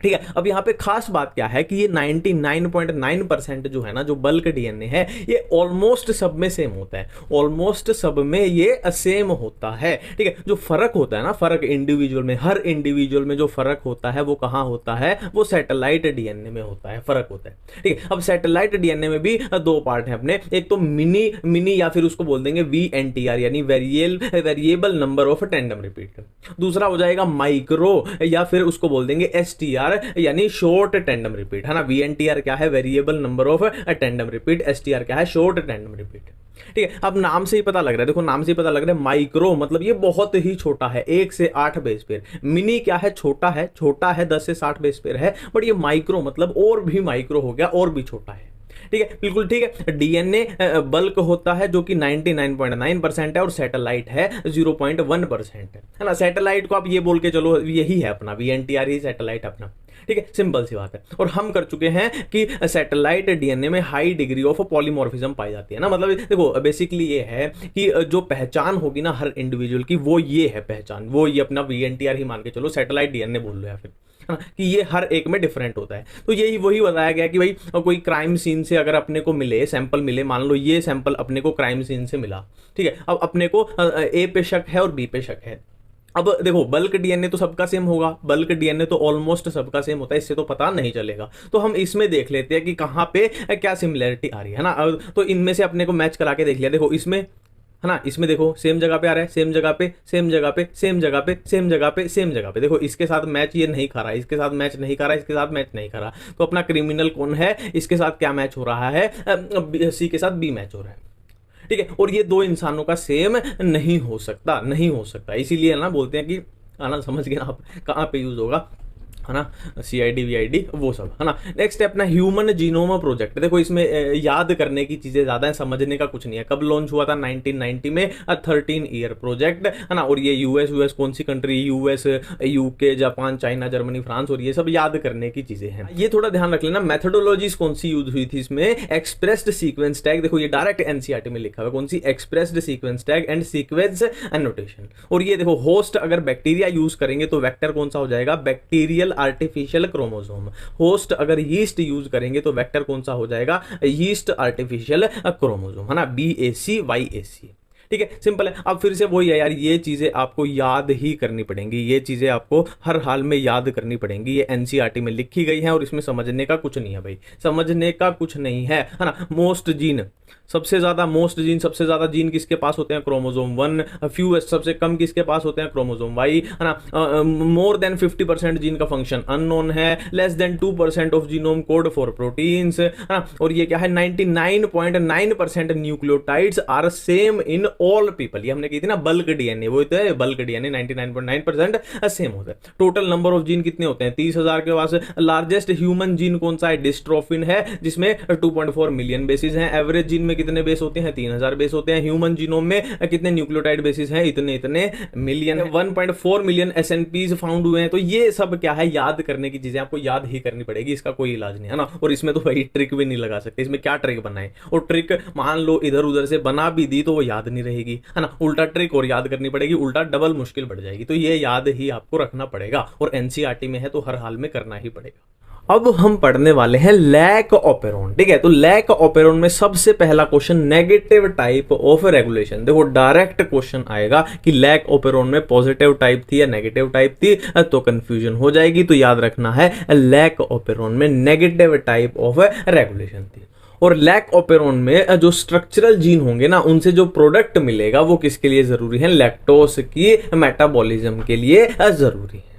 ठीक है। अब यहाँ पे खास बात क्या है कि ये 99.9% जो है ना, जो बल्क डीएनए है, ये ऑलमोस्ट सब में सेम होता है, ऑलमोस्ट सब में ये सेम होता है, ठीक है। जो फर्क होता है ना, फर्क इंडिविजुअल में, हर इंडिविजुअल में जो फर्क होता है वो कहाँ होता है, वो सैटेलाइट डीएनए में होता है, फर्क होता है, ठीक है। अब सैटेलाइट डीएनए में भी दो पार्ट है अपने, एक तो मिनी या फिर उसको बोल देंगे VNTR यानी variable number of tandem repeat, दूसरा हो जाएगा माइक्रो या फिर उसको बोल देंगे STR यानी शॉर्ट टेंडम रिपीट, है ना। VNTR क्या है, variable number of tandem repeat, STR क्या है, शॉर्ट टेंडम रिपीट, ठीक है। अब नाम से ही पता लग रहा है, देखो नाम से ही पता लग रहा है, माइक्रो मतलब ये बहुत ही छोटा है, 1 से 8 बेस पेयर। मिनी क्या है, छोटा है, 10 से 60 बेस पेयर है, बट ये माइक्रो मतलब और भी माइक्रो हो गया, और भी छोटा है, ठीक है, बिल्कुल ठीक है। डीएनए बल्क होता है जो कि 99.9% है, और सैटेलाइट है 0.1% है ना। सैटेलाइट को आप ये बोल के चलो यही है अपना VNTR ही सैटेलाइट अपना, ठीक है, सिंपल सी बात है। और हम कर चुके हैं कि सैटेलाइट डीएनए में हाई डिग्री ऑफ पॉलीमॉर्फिज्म पाई जाती है ना, मतलब देखो बेसिकली ये है कि जो पहचान होगी ना हर इंडिविजुअल की, वो ये है पहचान, वो ये अपना VNTR ही मान के चलो, सैटेलाइट डीएनए बोल लो या फिर, है ना, कि ये हर एक में डिफरेंट होता है। तो यही वही बताया गया कि भाई कोई क्राइम सीन से अगर अपने को मिले सैंपल मिले, मान लो ये सैंपल अपने को क्राइम सीन से मिला, ठीक है, अब अपने को A पे शक है और B पे शक है। अब देखो बल्क डीएनए तो सबका सेम होगा, बल्क डीएनए तो ऑलमोस्ट सबका सेम होता है, इससे तो पता नहीं चलेगा, तो हम इसमें देख लेते हैं कि कहाँ पे क्या सिमिलरिटी आ रही है ना। तो इनमें से अपने को मैच करा के देख लिया, देखो इसमें है ना, इसमें देखो सेम जगह पे आ रहा है, सेम जगह पे, सेम जगह पे, सेम जगह पे, सेम जगह पे, सेम जगह पे, देखो इसके साथ मैच ये नहीं खा रहा, इसके साथ मैच नहीं खा रहा, इसके साथ मैच नहीं खा रहा, तो अपना क्रिमिनल कौन है, इसके साथ क्या मैच हो रहा है, C के साथ B मैच हो रहा है, ठीक है। और ये दो इंसानों का सेम नहीं हो सकता, नहीं हो सकता, इसीलिए ना बोलते हैं कि आना समझ गए ना आप कहाँ पे यूज होगा, है ना, CID VID वो सब, है ना। नेक्स्ट है अपना ह्यूमन जीनोम प्रोजेक्ट। देखो इसमें याद करने की चीजें ज्यादा है, समझने का कुछ नहीं है। कब लॉन्च हुआ था, 1990 में, 13 ईयर प्रोजेक्ट, है ना। और ये यूएस कौन सी country, US UK Japan China Germany France, और ये सब याद करने की चीजें हैं। ये थोड़ा ध्यान रख लेना, मेथोडोलॉजीज कौन सी यूज हुई थी इसमें, एक्सप्रेस्ड सीक्वेंस टैग, देखो ये डायरेक्ट NCERT में लिखा हुआ है, कौन सी, expressed sequence tag and sequence annotation. और ये देखो होस्ट अगर बैक्टीरिया यूज करेंगे तो वेक्टर कौन सा हो जाएगा, बैक्टीरियल आर्टिफिशियल क्रोमोसोम। होस्ट अगर यीस्ट यूज करेंगे तो वेक्टर कौन सा हो जाएगा, यीस्ट आर्टिफिशियल क्रोमोसोम, है ना, BAC YAC, ठीक है, सिंपल है। अब फिर से वही है यार, ये चीजें आपको याद ही करनी पड़ेंगी, ये चीजें आपको हर हाल में याद करनी पड़ेंगी, ये NCERT में लिखी गई है और इसमें समझने का कुछ नहीं है भाई, समझने का कुछ नहीं है ना। मोस्ट जीन सबसे ज्यादा जीन किसके पास होते हैं, क्रोमोसोम 1, फ्यूएस्ट सबसे कम किसके पास होते हैं, क्रोमोसोम Y, है ना। मोर देन 50% जीन का फंक्शन अननोन है, less than 2% of genome code for proteins, है ना। और ये क्या है, 99.9% nucleotides are same in all people, ये हमने कही थी ना बल्क डीएनए, वो तो है बल्क डीएनए 99.9% सेम होता है। टोटल नंबर ऑफ जीन कितने होते हैं, 30,000 के पास। लार्जेस्ट ह्यूमन जीन कौन सा है, डिस्ट्रोफिन है, जिसमें 2.4 मिलियन बेसिस हैं। एवरेज जीन में कितने बेस होते हैं, 3000 बेस होते हैं। ह्यूमन जीनोम में कितने न्यूक्लियोटाइड बेसिस हैं, इतने मिलियन, 1.4 मिलियन SNPs फाउंड हुए हैं। तो ये सब क्या है, याद करने की चीजें, आपको याद ही करनी पड़ेगी, इसका कोई इलाज नहीं है ना। और इसमें तो भाई ट्रिक भी नहीं लगा सकते, इसमें क्या ट्रिक बनाए, और ट्रिक मान लो इधर उधर से बना भी दी तो वो याद नहीं रहेगी, है ना। उल्टा ट्रिक और याद करनी पड़ेगी, उल्टा डबल मुश्किल बढ़ जाएगी। तो ये याद ही आपको रखना पड़ेगा, और NCERT में है तो हर हाल में करना ही पड़ेगा। अब हम पढ़ने वाले हैं लैक ऑपेरोन। ठीक है, तो लैक ऑपेरोन में सबसे पहला question negative type of regulation. देखो डायरेक्ट क्वेश्चन आएगा कि लैक ऑपेरोन में पॉजिटिव टाइप थी या नेगेटिव टाइप थी, तो कंफ्यूजन हो जाएगी। तो याद रखना है लैक ऑपेरोन में नेगेटिव टाइप ऑफ रेगुलेशन थी। और लैक ऑपेरोन में जो स्ट्रक्चरल जीन होंगे ना, उनसे जो प्रोडक्ट मिलेगा वो किसके लिए जरूरी है? लैक्टोस की मेटाबॉलिज्म के लिए जरूरी है।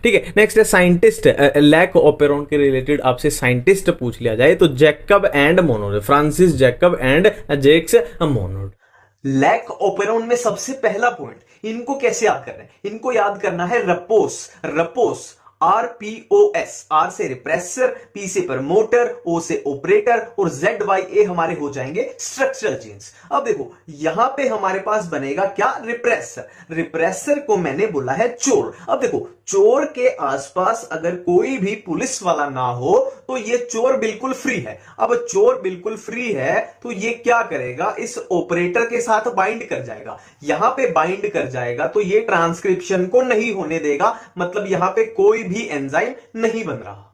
ठीक है, नेक्स्ट है साइंटिस्ट। लैक ऑपेरोन के रिलेटेड आपसे साइंटिस्ट पूछ लिया जाए तो Jacob and Monod, Francis Jacob and Jacques Monod. Lac operon में सबसे पहला पॉइंट, इनको कैसे याद करना है? इनको याद करना है रपोस। रपोस RPOS, R से रिप्रेसर, P से प्रमोटर, O से ऑपरेटर और ZYA हमारे हो जाएंगे स्ट्रक्चरल जीन्स। अब देखो यहां पे हमारे पास बनेगा क्या? रिप्रेसर। रिप्रेसर को मैंने बोला है चोर। अब देखो चोर के आसपास अगर कोई भी पुलिस वाला ना हो तो ये चोर बिल्कुल फ्री है। अब चोर बिल्कुल फ्री है तो ये क्या करेगा? इस ऑपरेटर के साथ बाइंड कर जाएगा। यहां पे बाइंड कर जाएगा तो ये ट्रांसक्रिप्शन को नहीं होने देगा, मतलब यहां पे कोई भी एंजाइम नहीं बन रहा।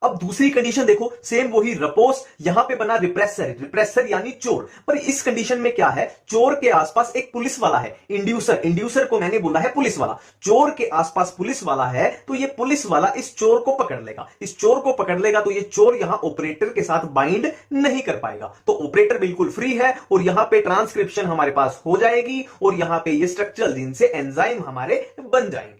अब दूसरी कंडीशन देखो, सेम वही रपोस, यहां पे बना रिप्रेसर। रिप्रेसर यानी चोर, पर इस कंडीशन में क्या है? चोर के आसपास एक पुलिस वाला है, इंड्यूसर। इंड्यूसर को मैंने बोला है पुलिस वाला। चोर के आसपास पुलिस वाला है तो ये पुलिस वाला इस चोर को पकड़ लेगा। इस चोर को पकड़ लेगा तो ये चोर यहां ऑपरेटर के साथ बाइंड नहीं कर पाएगा। तो ऑपरेटर बिल्कुल फ्री है और यहां पे ट्रांसक्रिप्शन हमारे पास हो जाएगी और यहां पे ये स्ट्रक्चरल जीन से एंजाइम हमारे बन जाएंगे।